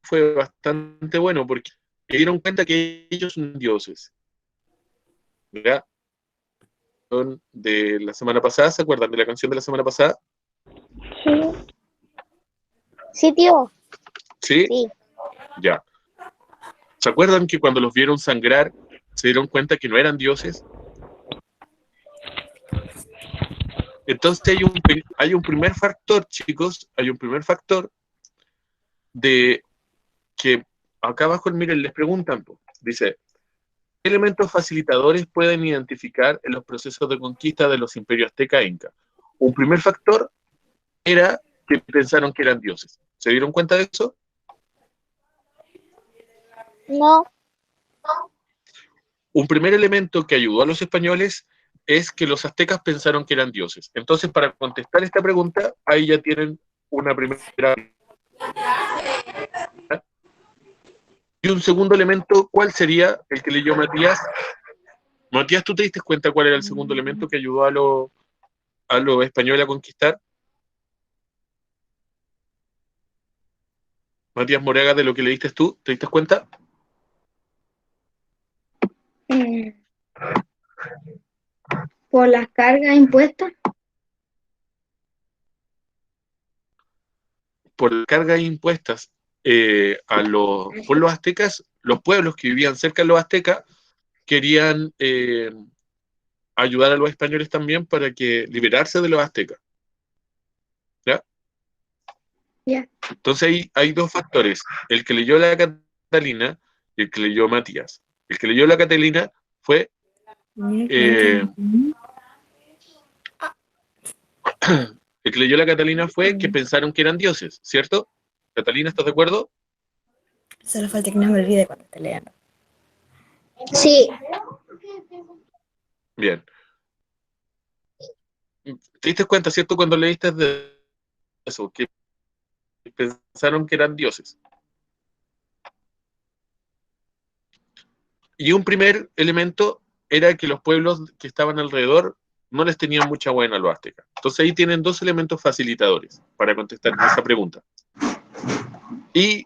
fue bastante bueno, porque se dieron cuenta que ellos son dioses. ¿Verdad? De la semana pasada, ¿se acuerdan de la canción de la semana pasada? Sí. Sí, tío. ¿Sí? Sí. Ya. ¿Se acuerdan que cuando los vieron sangrar, se dieron cuenta que no eran dioses? Entonces hay un primer factor, chicos, hay un primer factor de que acá abajo, miren, les preguntan, dice, ¿qué elementos facilitadores pueden identificar en los procesos de conquista de los imperios azteca e inca? Un primer factor era que pensaron que eran dioses. ¿Se dieron cuenta de eso? No. un primer elemento que ayudó a los españoles es que los aztecas pensaron que eran dioses. Entonces, para contestar esta pregunta, ahí ya tienen una primera. Y un segundo elemento, ¿cuál sería el que leyó Matías? Matías, ¿tú te diste cuenta cuál era el segundo elemento que ayudó a los españoles a conquistar? Matías Moraga, de lo que leíste tú, ¿te diste cuenta? Por las cargas impuestas. Por cargas impuestas por los aztecas, los pueblos que vivían cerca de los aztecas querían ayudar a los españoles también para que liberarse de los aztecas. ¿Ya? Ya. Entonces hay dos factores, el que leyó la Catalina y el que leyó Matías. El que leyó la Catalina fue el que leyó la Catalina fue que pensaron que eran dioses, ¿cierto? Catalina, ¿estás de acuerdo? Solo falta que no me olvide cuando te lean. Sí, Bien. ¿Te diste cuenta, cierto, cuando leíste de eso, que pensaron que eran dioses? Y un primer elemento era que los pueblos que estaban alrededor no les tenían mucha buena a los aztecas. Entonces ahí tienen dos elementos facilitadores para contestar esa pregunta. Y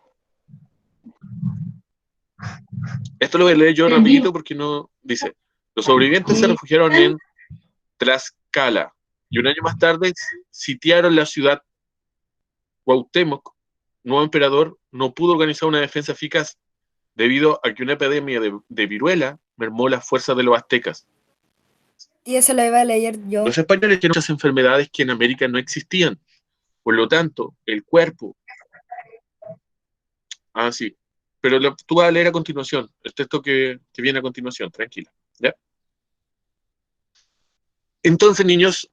esto lo voy a leer yo rapidito porque no dice, los sobrevivientes se refugiaron en Tlaxcala y un año más tarde sitiaron la ciudad. Cuauhtémoc, nuevo emperador, no pudo organizar una defensa eficaz debido a que una epidemia de viruela mermó las fuerzas de los aztecas. Y eso lo iba a leer yo. Los españoles tienen muchas enfermedades que en América no existían. Por lo tanto, el cuerpo... Ah, sí. Pero tú vas a leer a continuación, el texto que viene a continuación, tranquila. ¿Ya? Entonces, niños,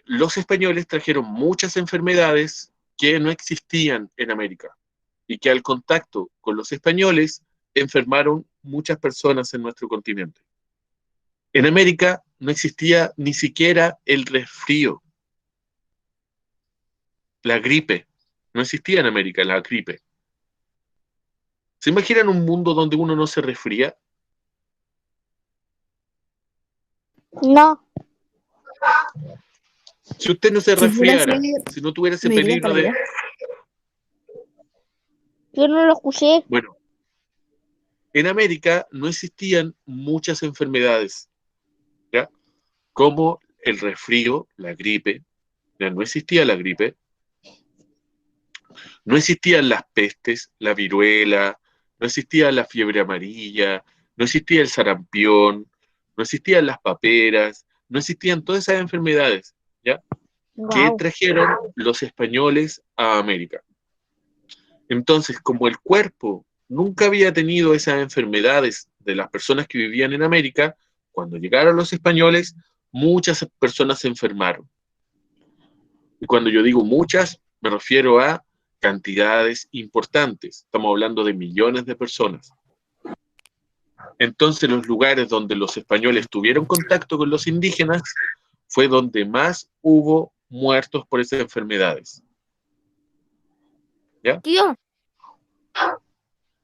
los españoles trajeron muchas enfermedades que no existían en América y que al contacto con los españoles enfermaron muchas personas en nuestro continente. En América no existía ni siquiera el resfrío, la gripe. No existía en América la gripe. ¿Se imaginan un mundo donde uno no se resfría? No. Si usted no se Si fuera resfriara, así, si no tuviera ese me iría peligro para de... allá. Yo no lo escuché. Bueno, en América no existían muchas enfermedades, ¿ya? Como el resfrío, la gripe. Ya no existía la gripe. No existían las pestes, la viruela, no existía la fiebre amarilla, no existía el sarampión, no existían las paperas, no existían todas esas enfermedades, ¿ya? Que Wow. trajeron los españoles a América. Entonces, como el cuerpo nunca había tenido esas enfermedades de las personas que vivían en América, cuando llegaron los españoles, muchas personas se enfermaron. Y cuando yo digo muchas, me refiero a cantidades importantes. Estamos hablando de millones de personas. Entonces, los lugares donde los españoles tuvieron contacto con los indígenas fue donde más hubo muertos por esas enfermedades. ¿Ya? Tío,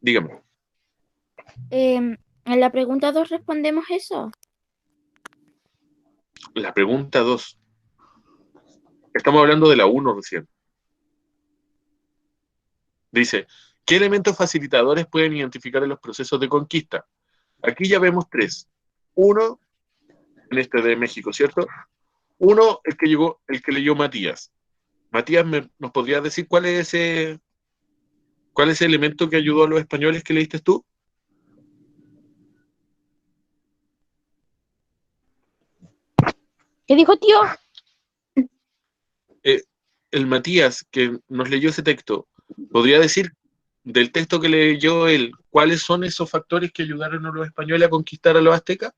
Dígame. en la pregunta 2 respondemos eso. La pregunta 2. Estamos hablando de la 1 recién. Dice, ¿qué elementos facilitadores pueden identificar en los procesos de conquista? Aquí ya vemos 3. 1, en este de México, ¿cierto? 1, el que leyó Matías. Matías, ¿nos podrías decir cuál es ese elemento que ayudó a los españoles que leíste tú? ¿Qué dijo tío? El Matías, que nos leyó ese texto, ¿podría decir del texto que leyó él, cuáles son esos factores que ayudaron a los españoles a conquistar a los aztecas?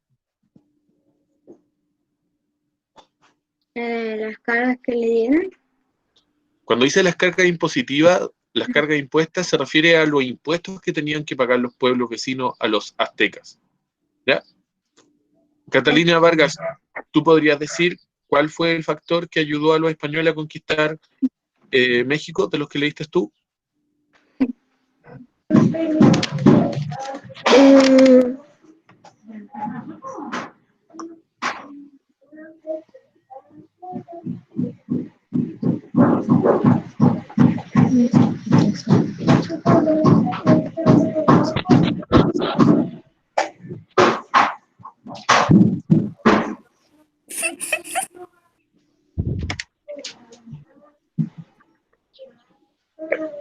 Las cargas que le dieron. Cuando dice las cargas impositivas, las cargas impuestas se refiere a los impuestos que tenían que pagar los pueblos vecinos a los aztecas. ¿Ya? Catalina Vargas, ¿tú podrías decir cuál fue el factor que ayudó a los españoles a conquistar México, de los que leíste tú?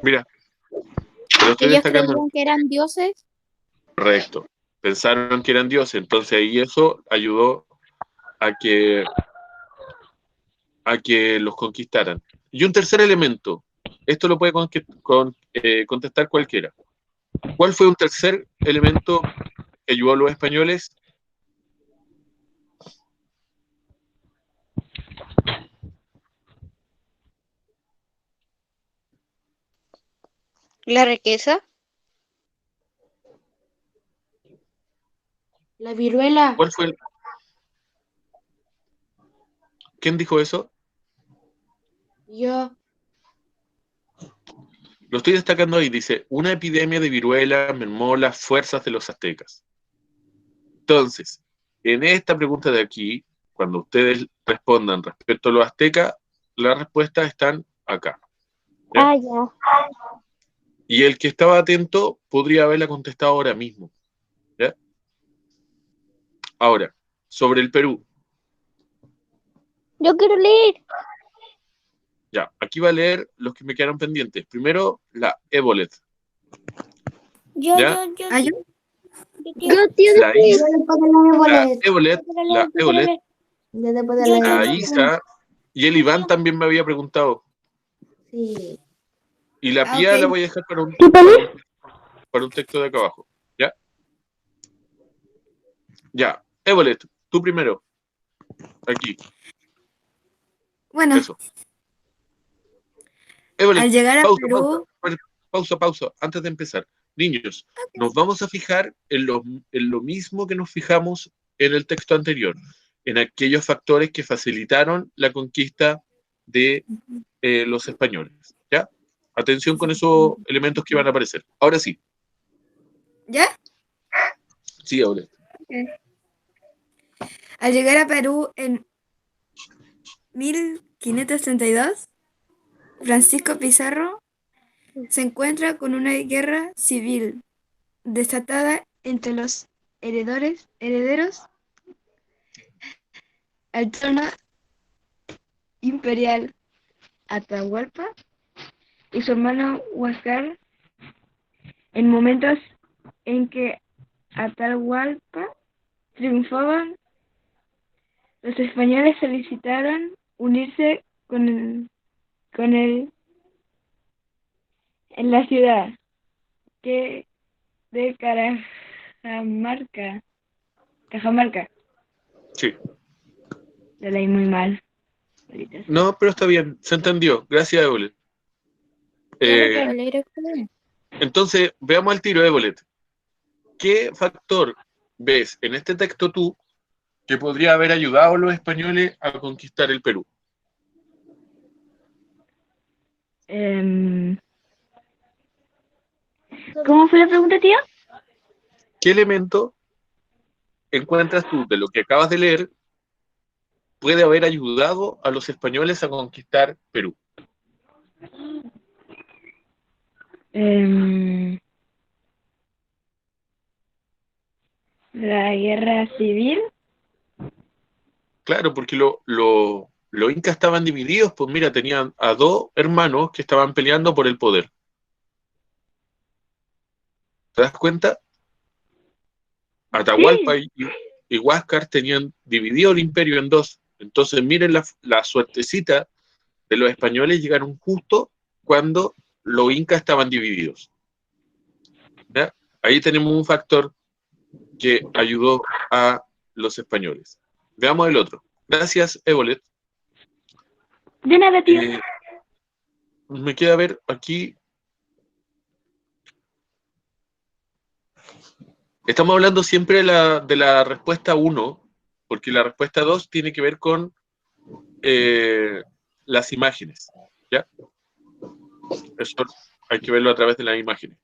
Mira, te lo estoy Ellos destacando. creían que eran dioses. Correcto. Pensaron que eran dioses, entonces ahí eso ayudó a que los conquistaran. Y un tercer elemento, esto lo puede contestar cualquiera. ¿Cuál fue un tercer elemento que ayudó a los españoles? La riqueza. La viruela. ¿Cuál fue ¿Quién dijo eso? Yo. Lo estoy destacando ahí, dice, una epidemia de viruela mermó las fuerzas de los aztecas. Entonces, en esta pregunta de aquí, cuando ustedes respondan respecto a los aztecas, las respuestas están acá. ¿Ya? Ah, ya. Y el que estaba atento podría haberla contestado ahora mismo. ¿Ya? Ahora, sobre el Perú. Yo quiero leer. Ya, aquí va a leer los que me quedaron pendientes. Primero, la ébolet. Yo, ¿Ya? yo, yo. Ah, yo. Yo, tío, La Yo Isa, después de la la ébolet. ébolet, la ébolet, Yo después de Yo, la yo, la yo. Isa y el Iván también me había preguntado. Sí. Y la Ah, Pía la ok. voy a dejar para ¿Qué pones? un texto de acá abajo. ¿Ya? Ya. Ébolet, tú primero. Aquí. Bueno, Eso. Ébolet, al llegar a pausa, Perú, pausa. Antes de empezar. Niños, nos vamos a fijar en lo mismo que nos fijamos en el texto anterior, en aquellos factores que facilitaron la conquista de los españoles. ¿Ya? Atención con esos elementos que van a aparecer. Ahora sí. ¿ya? Sí, Ébolet. Al llegar a Perú en 1532, Francisco Pizarro se encuentra con una guerra civil desatada entre los herederos al trono imperial Atahualpa y su hermano Huáscar, en momentos en que Atahualpa triunfaba. Los españoles solicitaron unirse con él en la ciudad de Cajamarca. Sí. Lo leí muy mal. Ahorita sí. No, pero está bien. Se entendió. Gracias, Ébolet. Me alegro que lo- Entonces, veamos al tiro, Ébolet. ¿Qué factor ves en este texto tú que podría haber ayudado a los españoles a conquistar el Perú? ¿Cómo fue la pregunta, tío? ¿Qué elemento encuentras tú de lo que acabas de leer puede haber ayudado a los españoles a conquistar Perú? La guerra civil. Claro, porque los incas estaban divididos, pues mira, tenían a dos hermanos que estaban peleando por el poder. ¿Te das cuenta? Atahualpa y Huáscar tenían dividido el imperio en dos. Entonces, miren la suertecita de los españoles, llegaron justo cuando los incas estaban divididos. ¿Ya? Ahí tenemos un factor que ayudó a los españoles. Veamos el otro. Gracias, Ébolet. De nada, tío. Me queda ver aquí. Estamos hablando siempre de la respuesta 1, porque la respuesta 2 tiene que ver con las imágenes, ¿ya? Eso hay que verlo a través de las imágenes.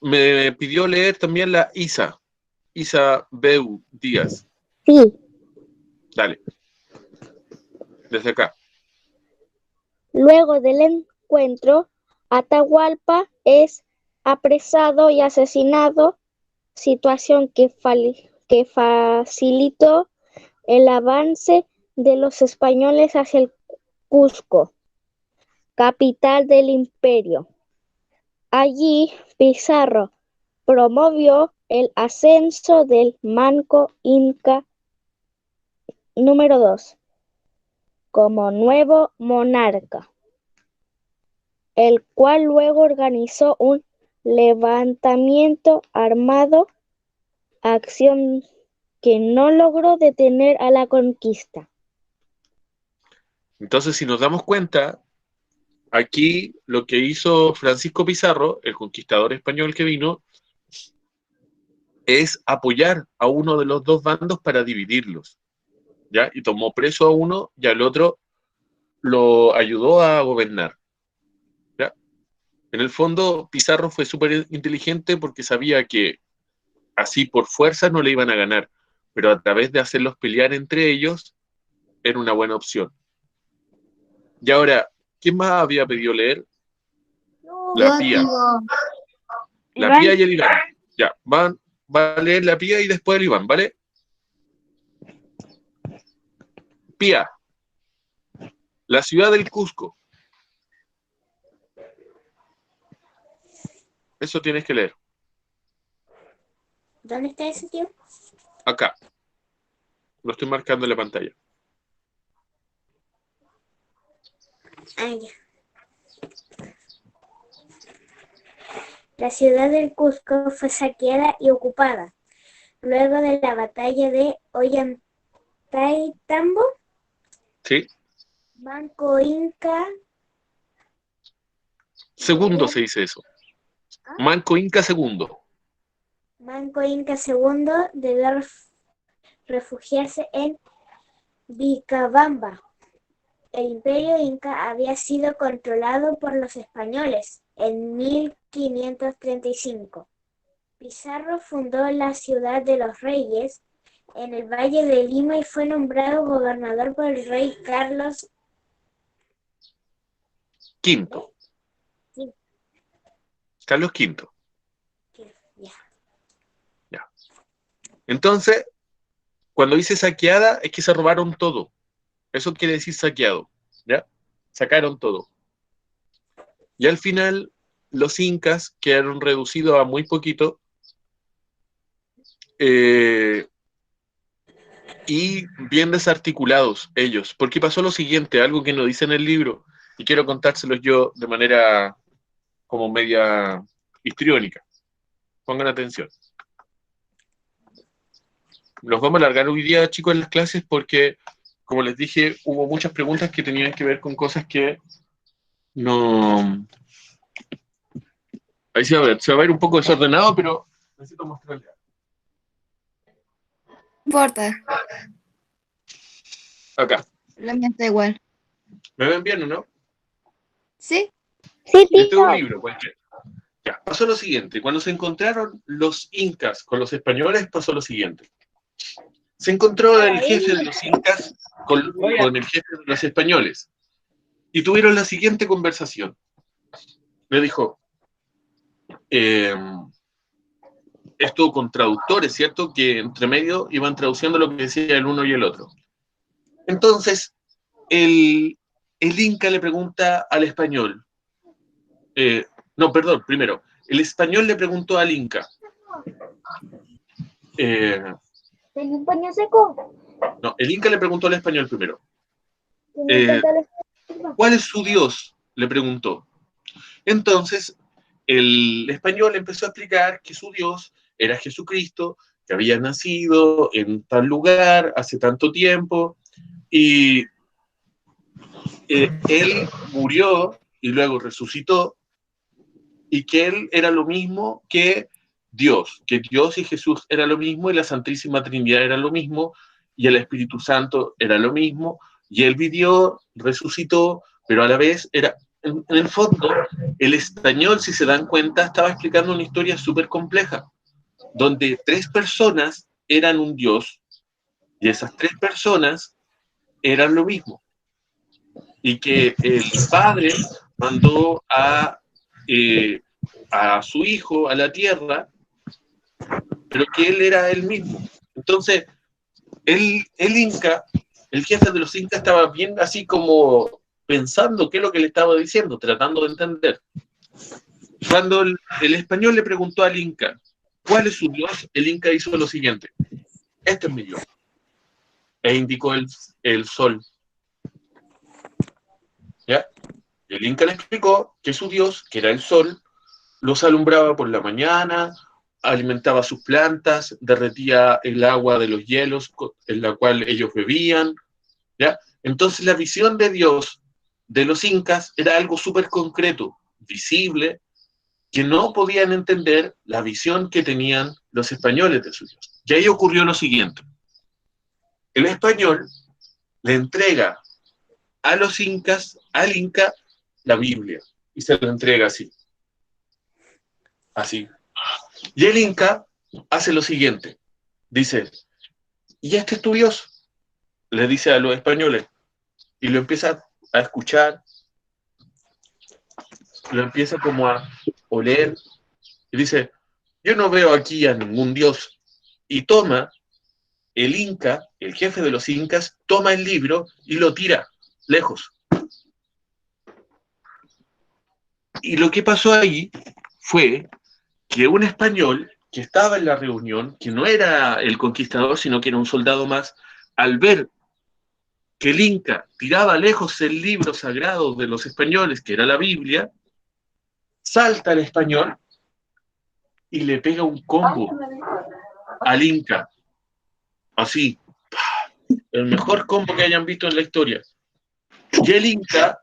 Me pidió leer también la Isa Beu Díaz. Sí. Dale. Desde acá. Luego del encuentro, Atahualpa es apresado y asesinado, situación que facilitó el avance de los españoles hacia el Cusco, capital del imperio. Allí Pizarro promovió el ascenso del Manco Inca número 2 como nuevo monarca, el cual luego organizó un levantamiento armado, acción que no logró detener a la conquista. Entonces, si nos damos cuenta, aquí lo que hizo Francisco Pizarro, el conquistador español que vino, es apoyar a uno de los dos bandos para dividirlos, ¿ya? Y tomó preso a uno y al otro lo ayudó a gobernar, ¿ya? En el fondo, Pizarro fue súper inteligente porque sabía que así por fuerza no le iban a ganar, pero a través de hacerlos pelear entre ellos, era una buena opción. Y ahora, ¿quién más había pedido leer? La Pía. La Pía y el Iván. Ya, va a leer la Pía y después el Iván, ¿vale? Pía. La ciudad del Cusco. Eso tienes que leer. ¿Dónde está ese tío? Acá. Lo estoy marcando en la pantalla. Ah, ya. La ciudad del Cusco fue saqueada y ocupada. Luego de la batalla de Ollantaytambo, ¿Sí? Manco Inca. Segundo se dice eso. Manco Inca segundo. Manco Inca II debió refugiarse en Vilcabamba. El imperio inca había sido controlado por los españoles en 1535. Pizarro fundó la ciudad de los Reyes en el Valle de Lima y fue nombrado gobernador por el rey Carlos V. Carlos V. Ya. Entonces, cuando dice saqueada, es que se robaron todo. Eso quiere decir saqueado, ¿ya? Sacaron todo. Y al final, los incas quedaron reducidos a muy poquito y bien desarticulados ellos. Porque pasó lo siguiente, algo que no dice en el libro, y quiero contárselos yo de manera como media histriónica. Pongan atención. Los vamos a alargar hoy día, chicos, en las clases porque, como les dije, hubo muchas preguntas que tenían que ver con cosas que no... Ahí se va a ver un poco desordenado, pero necesito mostrarle. No importa, Acá. la mía está igual. ¿Me ven bien o no? ¿Sí? Sí, Este es tío. un libro, cualquiera. Ya, pasó lo siguiente. Cuando se encontraron los incas con los españoles, pasó lo siguiente. Se encontró el jefe de los incas con el jefe de los españoles. Y tuvieron la siguiente conversación. Le dijo, esto con traductores, ¿cierto? Que entre medio iban traduciendo lo que decía el uno y el otro. Entonces, el inca le pregunta al español, primero, el español le preguntó al inca, ¿Tenía un paño seco? no, el inca le preguntó al español primero, ¿cuál es su Dios? Le preguntó. Entonces, el español empezó a explicar que su Dios era Jesucristo, que había nacido en tal lugar hace tanto tiempo, y él murió y luego resucitó, y que él era lo mismo que Dios y Jesús era lo mismo, y la Santísima Trinidad era lo mismo, y el Espíritu Santo era lo mismo, y él vivió, resucitó, pero a la vez era, en el fondo, el español, si se dan cuenta, estaba explicando una historia súper compleja, donde 3 personas eran un Dios, y esas 3 personas eran lo mismo, y que el Padre mandó a su Hijo a la tierra, pero que él era él mismo. Entonces, el Inca, el jefe de los Incas, estaba bien así como pensando qué es lo que le estaba diciendo, tratando de entender. Cuando el español le preguntó al Inca, ¿cuál es su Dios? El Inca hizo lo siguiente: este es mi Dios. E indicó el sol. ¿Ya? El Inca le explicó que su Dios, que era el sol, los alumbraba por la mañana, alimentaba sus plantas, derretía el agua de los hielos en la cual ellos bebían, ¿ya? Entonces la visión de Dios de los incas era algo súper concreto, visible, que no podían entender la visión que tenían los españoles de su Dios. Y ahí ocurrió lo siguiente: el español le entrega a los incas, al Inca, la Biblia, y se lo entrega así. Así. Y el Inca hace lo siguiente, dice, ¿y este es tu Dios? Le dice a los españoles, y lo empieza a escuchar, lo empieza como a oler, y dice, yo no veo aquí a ningún Dios. Y toma el Inca, el jefe de los Incas, toma el libro y lo tira lejos. Y lo que pasó ahí fue que un español que estaba en la reunión, que no era el conquistador, sino que era un soldado más, al ver que el Inca tiraba lejos el libro sagrado de los españoles, que era la Biblia, salta el español y le pega un combo al Inca. Así, el mejor combo que hayan visto en la historia. Y el Inca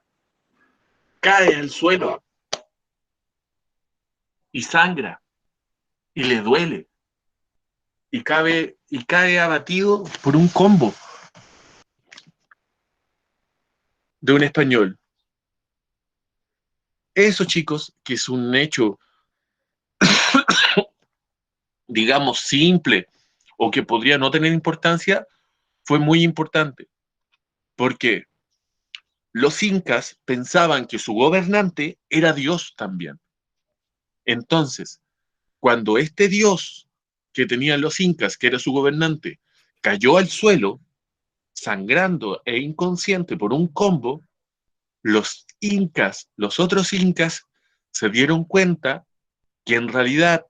cae al suelo y sangra y le duele y cae abatido por un combo de un español. Eso, chicos, que es un hecho, digamos, simple o que podría no tener importancia, fue muy importante, porque los incas pensaban que su gobernante era Dios también. Entonces, cuando este Dios que tenían los incas, que era su gobernante, cayó al suelo, sangrando e inconsciente por un combo, los incas, los otros incas, se dieron cuenta que en realidad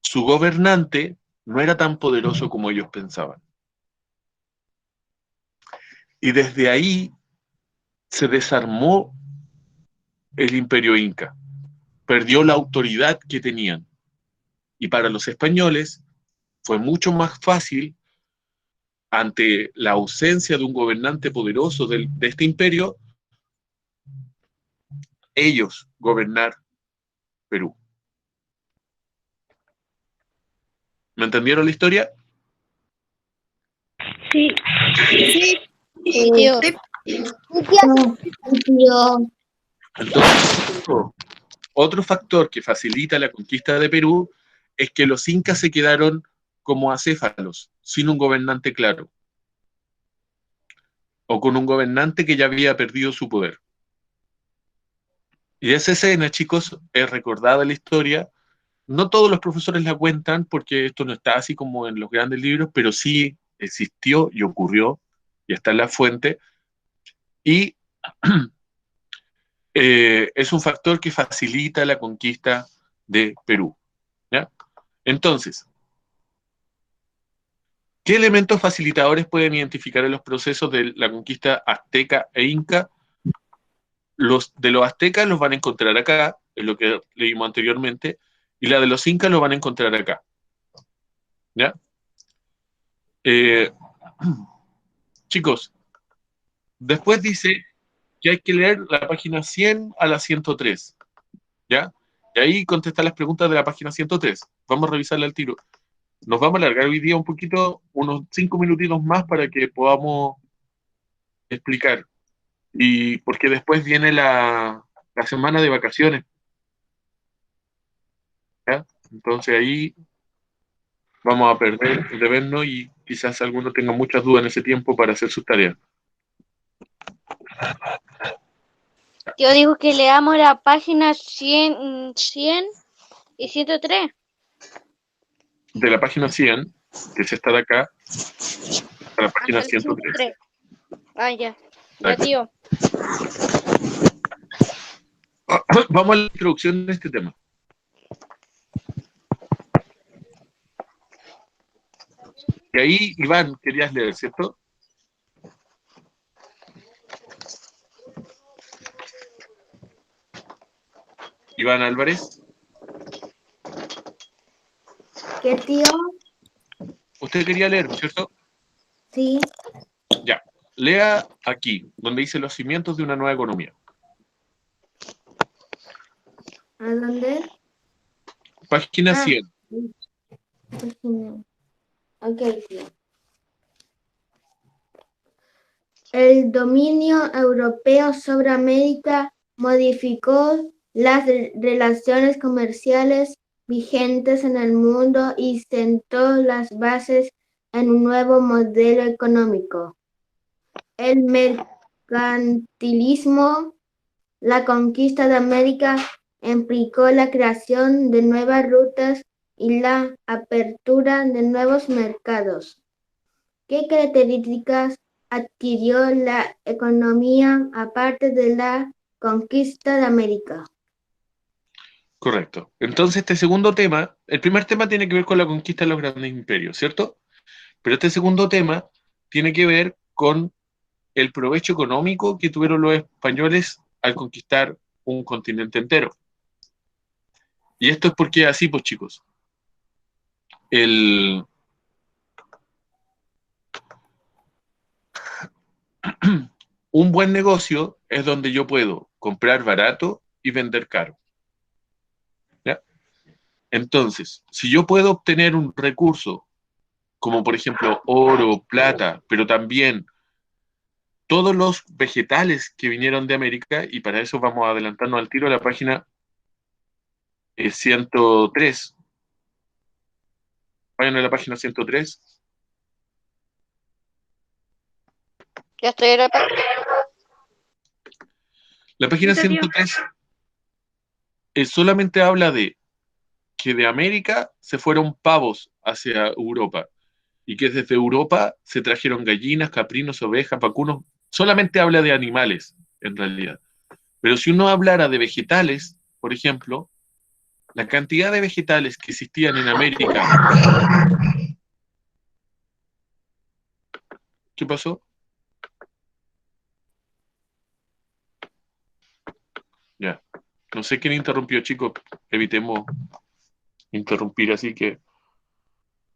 su gobernante no era tan poderoso como ellos pensaban. Y desde ahí se desarmó el imperio inca, perdió la autoridad que tenían. Y para los españoles fue mucho más fácil, ante la ausencia de un gobernante poderoso de este imperio, ellos gobernar Perú. ¿Me entendieron la historia? Sí. Sí, tío. Entonces, otro factor que facilita la conquista de Perú es que los incas se quedaron como acéfalos, sin un gobernante claro, o con un gobernante que ya había perdido su poder. Y esa escena, chicos, es recordada en la historia. No todos los profesores la cuentan porque esto no está así como en los grandes libros, pero sí existió y ocurrió, y está en la fuente, y es un factor que facilita la conquista de Perú, ¿ya? Entonces, ¿qué elementos facilitadores pueden identificar en los procesos de la conquista azteca e inca? Los de los aztecas los van a encontrar acá, es lo que leímos anteriormente, y la de los incas los van a encontrar acá, ¿ya? Chicos, después dice que hay que leer la página 100 a la 103, ¿ya? Y ahí contesta las preguntas de la página 103. Vamos a revisarla al tiro. Nos vamos a alargar hoy día un poquito, unos 5 minutitos más para que podamos explicar. Y porque después viene la semana de vacaciones, ¿ya? Entonces ahí vamos a perder de vernos y quizás alguno tenga muchas dudas en ese tiempo para hacer sus tareas. Yo digo que leamos la página 100 y 103. De la página 100, que es esta de acá, a la página Hasta el 103. 103. Ah, ya. Ya, Exacto. tío. Vamos a la introducción de este tema. Y ahí, Iván, querías leer, ¿cierto? Iván Álvarez. ¿Qué, tío? Usted quería leer, ¿cierto? Sí. Ya. Lea aquí, donde dice los cimientos de una nueva economía. ¿A dónde? Página 100. Ok, tío. El dominio europeo sobre América modificó las relaciones comerciales vigentes en el mundo y sentó las bases en un nuevo modelo económico. El mercantilismo, la conquista de América, implicó la creación de nuevas rutas y la apertura de nuevos mercados. ¿Qué características adquirió la economía aparte de la conquista de América? Correcto. Entonces, este segundo tema, el primer tema tiene que ver con la conquista de los grandes imperios, ¿cierto? Pero este segundo tema tiene que ver con el provecho económico que tuvieron los españoles al conquistar un continente entero. Y esto es porque así, pues chicos, el, un buen negocio es donde yo puedo comprar barato y vender caro. ¿Ya? Entonces, si yo puedo obtener un recurso, como por ejemplo oro, plata, pero también todos los vegetales que vinieron de América, y para eso vamos a adelantarnos al tiro a la página 103. Vayan a la página 103. Ya estoy en la página. La página 103 solamente habla de que de América se fueron pavos hacia Europa y que desde Europa se trajeron gallinas, caprinos, ovejas, vacunos. Solamente habla de animales, en realidad. Pero si uno hablara de vegetales, por ejemplo, la cantidad de vegetales que existían en América. ¿Qué pasó? Ya. No sé quién interrumpió, chicos. Evitemos interrumpir, así que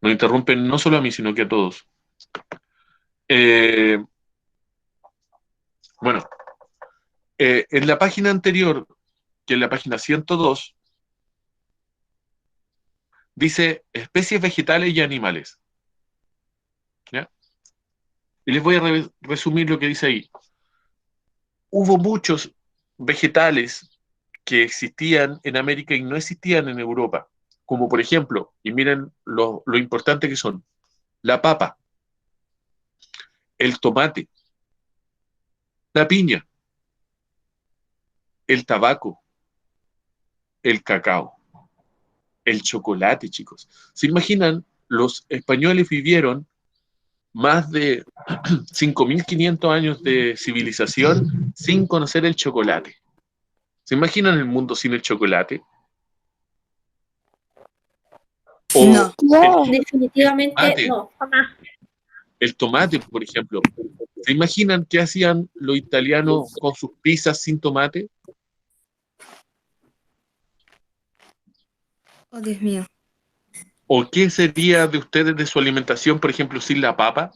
nos interrumpen no solo a mí, sino que a todos. Eh, bueno, en la página anterior, que es la página 102, dice especies vegetales y animales. ¿Ya? Y les voy a resumir lo que dice ahí. Hubo muchos vegetales que existían en América y no existían en Europa, como por ejemplo, y miren lo importante que son, la papa, el tomate, la piña, el tabaco, el cacao, el chocolate, chicos. ¿Se imaginan? Los españoles vivieron más de 5.500 años de civilización sin conocer el chocolate. ¿Se imaginan el mundo sin el chocolate? O No, No, definitivamente tomate, no, jamás. el tomate, por ejemplo. ¿Se imaginan qué hacían los italianos con sus pizzas sin tomate? Oh, Dios mío. ¿O qué sería de ustedes de su alimentación, por ejemplo, sin la papa?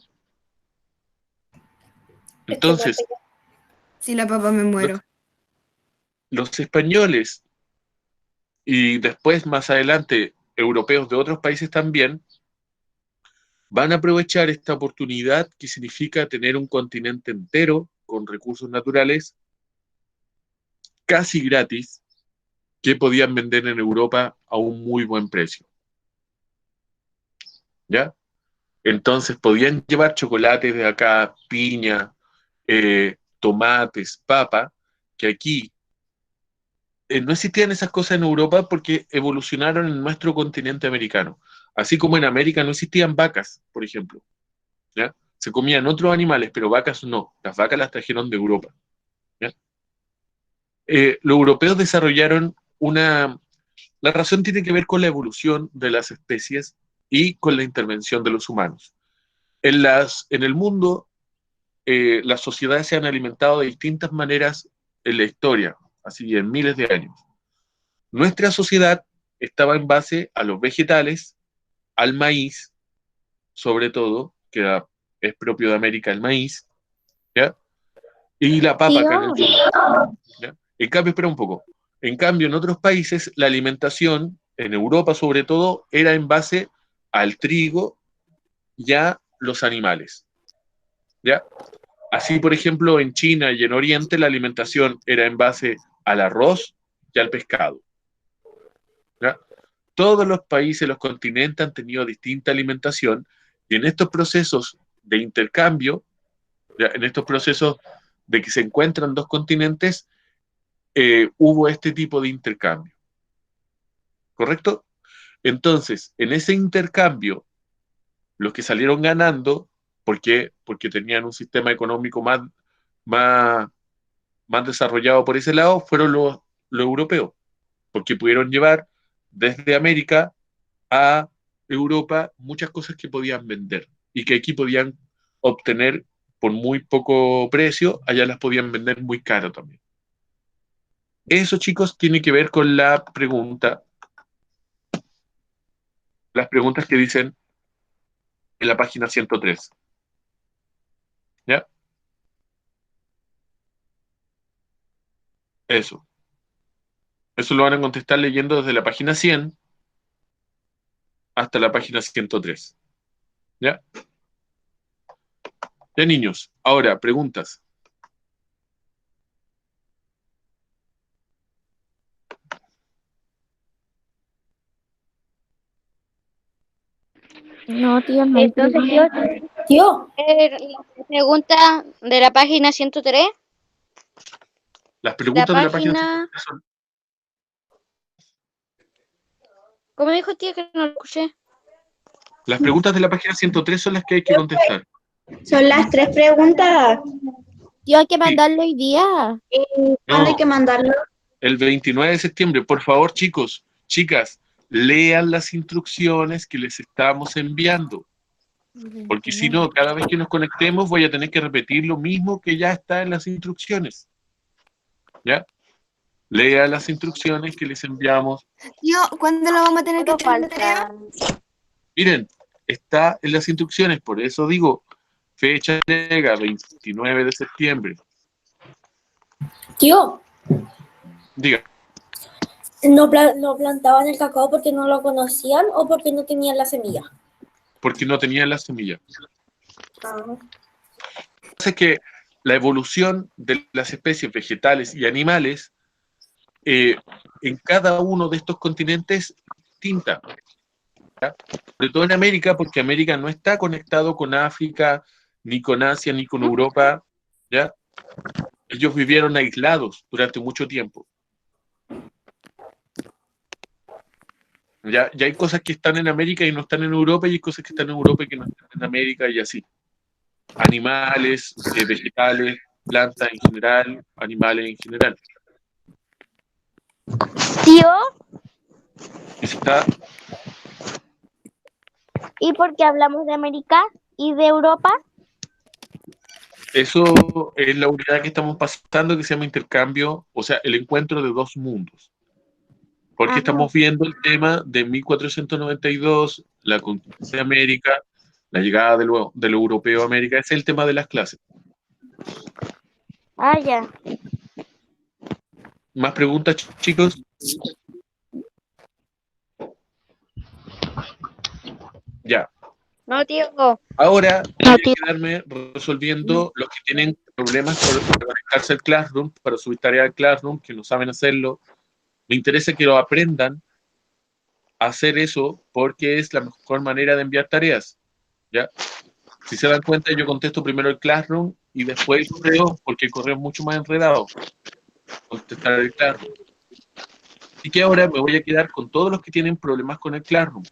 Es que Entonces, si la papa me los, muero. los españoles y después, más adelante, europeos de otros países también, van a aprovechar esta oportunidad que significa tener un continente entero con recursos naturales casi gratis que podían vender en Europa a un muy buen precio. ¿Ya? Entonces podían llevar chocolates de acá, piña, tomates, papa, que aquí no existían esas cosas en Europa porque evolucionaron en nuestro continente americano. Así como en América no existían vacas, por ejemplo. ¿Ya? Se comían otros animales, pero vacas no. Las vacas las trajeron de Europa. ¿Ya? Los europeos desarrollaron una... La razón tiene que ver con la evolución de las especies y con la intervención de los humanos. En el mundo, las sociedades se han alimentado de distintas maneras en la historia, así en miles de años. Nuestra sociedad estaba en base a los vegetales, al maíz, sobre todo, que es propio de América el maíz, ¿ya? Y la papa acá en el sur. ¿Ya? En cambio, espera un poco. En cambio, en otros países, la alimentación, en Europa sobre todo, era en base al trigo y a los animales. ¿Ya? Así, por ejemplo, en China y en Oriente, la alimentación era en base al arroz y al pescado. ¿Ya? Todos los países, los continentes han tenido distinta alimentación y en estos procesos de intercambio, ¿ya? En estos procesos de que se encuentran dos continentes, hubo este tipo de intercambio. ¿Correcto? Entonces, en ese intercambio, los que salieron ganando, ¿por qué? Porque tenían un sistema económico más desarrollado por ese lado, fueron los europeos, porque pudieron llevar desde América a Europa muchas cosas que podían vender y que aquí podían obtener por muy poco precio, allá las podían vender muy caro también. Eso, chicos, tiene que ver con la pregunta, las preguntas que dicen en la página 103. ¿Ya? Eso. Eso lo van a contestar leyendo desde la página 100 hasta la página 103. ¿Ya? Ya, niños. Ahora, preguntas. No, tío, no hay Entonces, problema. Tío, la pregunta de la página 103. Las preguntas de la página página... 103 son... ¿Cómo dijo, tía, que no lo escuché? Las preguntas de la página 103 son las que hay que contestar. Son las 3 preguntas. Tío, hay que mandarlo hoy día. ¿Cuándo hay No, que mandarlo? el 29 de septiembre. Por favor, chicos, chicas, lean las instrucciones que les estamos enviando. Porque si no, cada vez que nos conectemos voy a tener que repetir lo mismo que ya está en las instrucciones. ¿Ya? Lea las instrucciones que les enviamos. Tío, ¿cuándo lo vamos a tener que ¿Cuánto tener de tarea? falta? Miren, está en las instrucciones, por eso digo, fecha de entrega, 29 de septiembre. tío, Diga, ¿no plantaban el cacao porque no lo conocían o porque no tenían la semilla? porque no tenían la semilla. Ah. Es que la evolución de las especies vegetales y animales en cada uno de estos continentes es distinta. ¿Ya? Sobre todo en América, porque América no está conectado con África, ni con Asia, ni con Europa. ¿Ya? Ellos vivieron aislados durante mucho tiempo. Ya hay cosas que están en América y no están en Europa, y hay cosas que están en Europa y que no están en América, y así. Animales, vegetales, plantas en general, animales en general. Tío, Está, ¿y por qué hablamos de América y de Europa? eso es la unidad que estamos pasando, que se llama intercambio, o sea, el encuentro de dos mundos. Porque Ajá. estamos viendo el tema de 1492, la conquista de América, la llegada de lo europeo a América. Ese es el tema de las clases. Ah, ya. ¿Más preguntas, chicos? No, tío. Ahora voy a quedarme resolviendo los que tienen problemas para conectarse al Classroom, para subir tareas al Classroom, que no saben hacerlo. Me interesa que lo aprendan a hacer eso porque es la mejor manera de enviar tareas. ¿Ya? Si se dan cuenta, yo contesto primero el Classroom y después el correo, porque el correo es mucho más enredado. Contestar el Classroom. Así que ahora me voy a quedar con todos los que tienen problemas con el Classroom.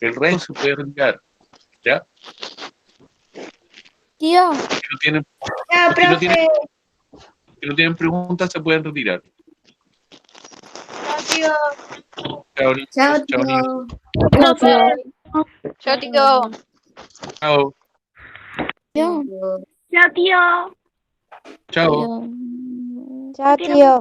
El resto se puede reenviar. ¿Ya? Tío, Si no tienen, Ya, si no profe. tienen preguntas, se pueden retirar. Tío. Chao, niños. Chao, Chao, niños. Profe. Chao, tío. Chao. tío, Chao, tío. Chao. tío. Chao, tío.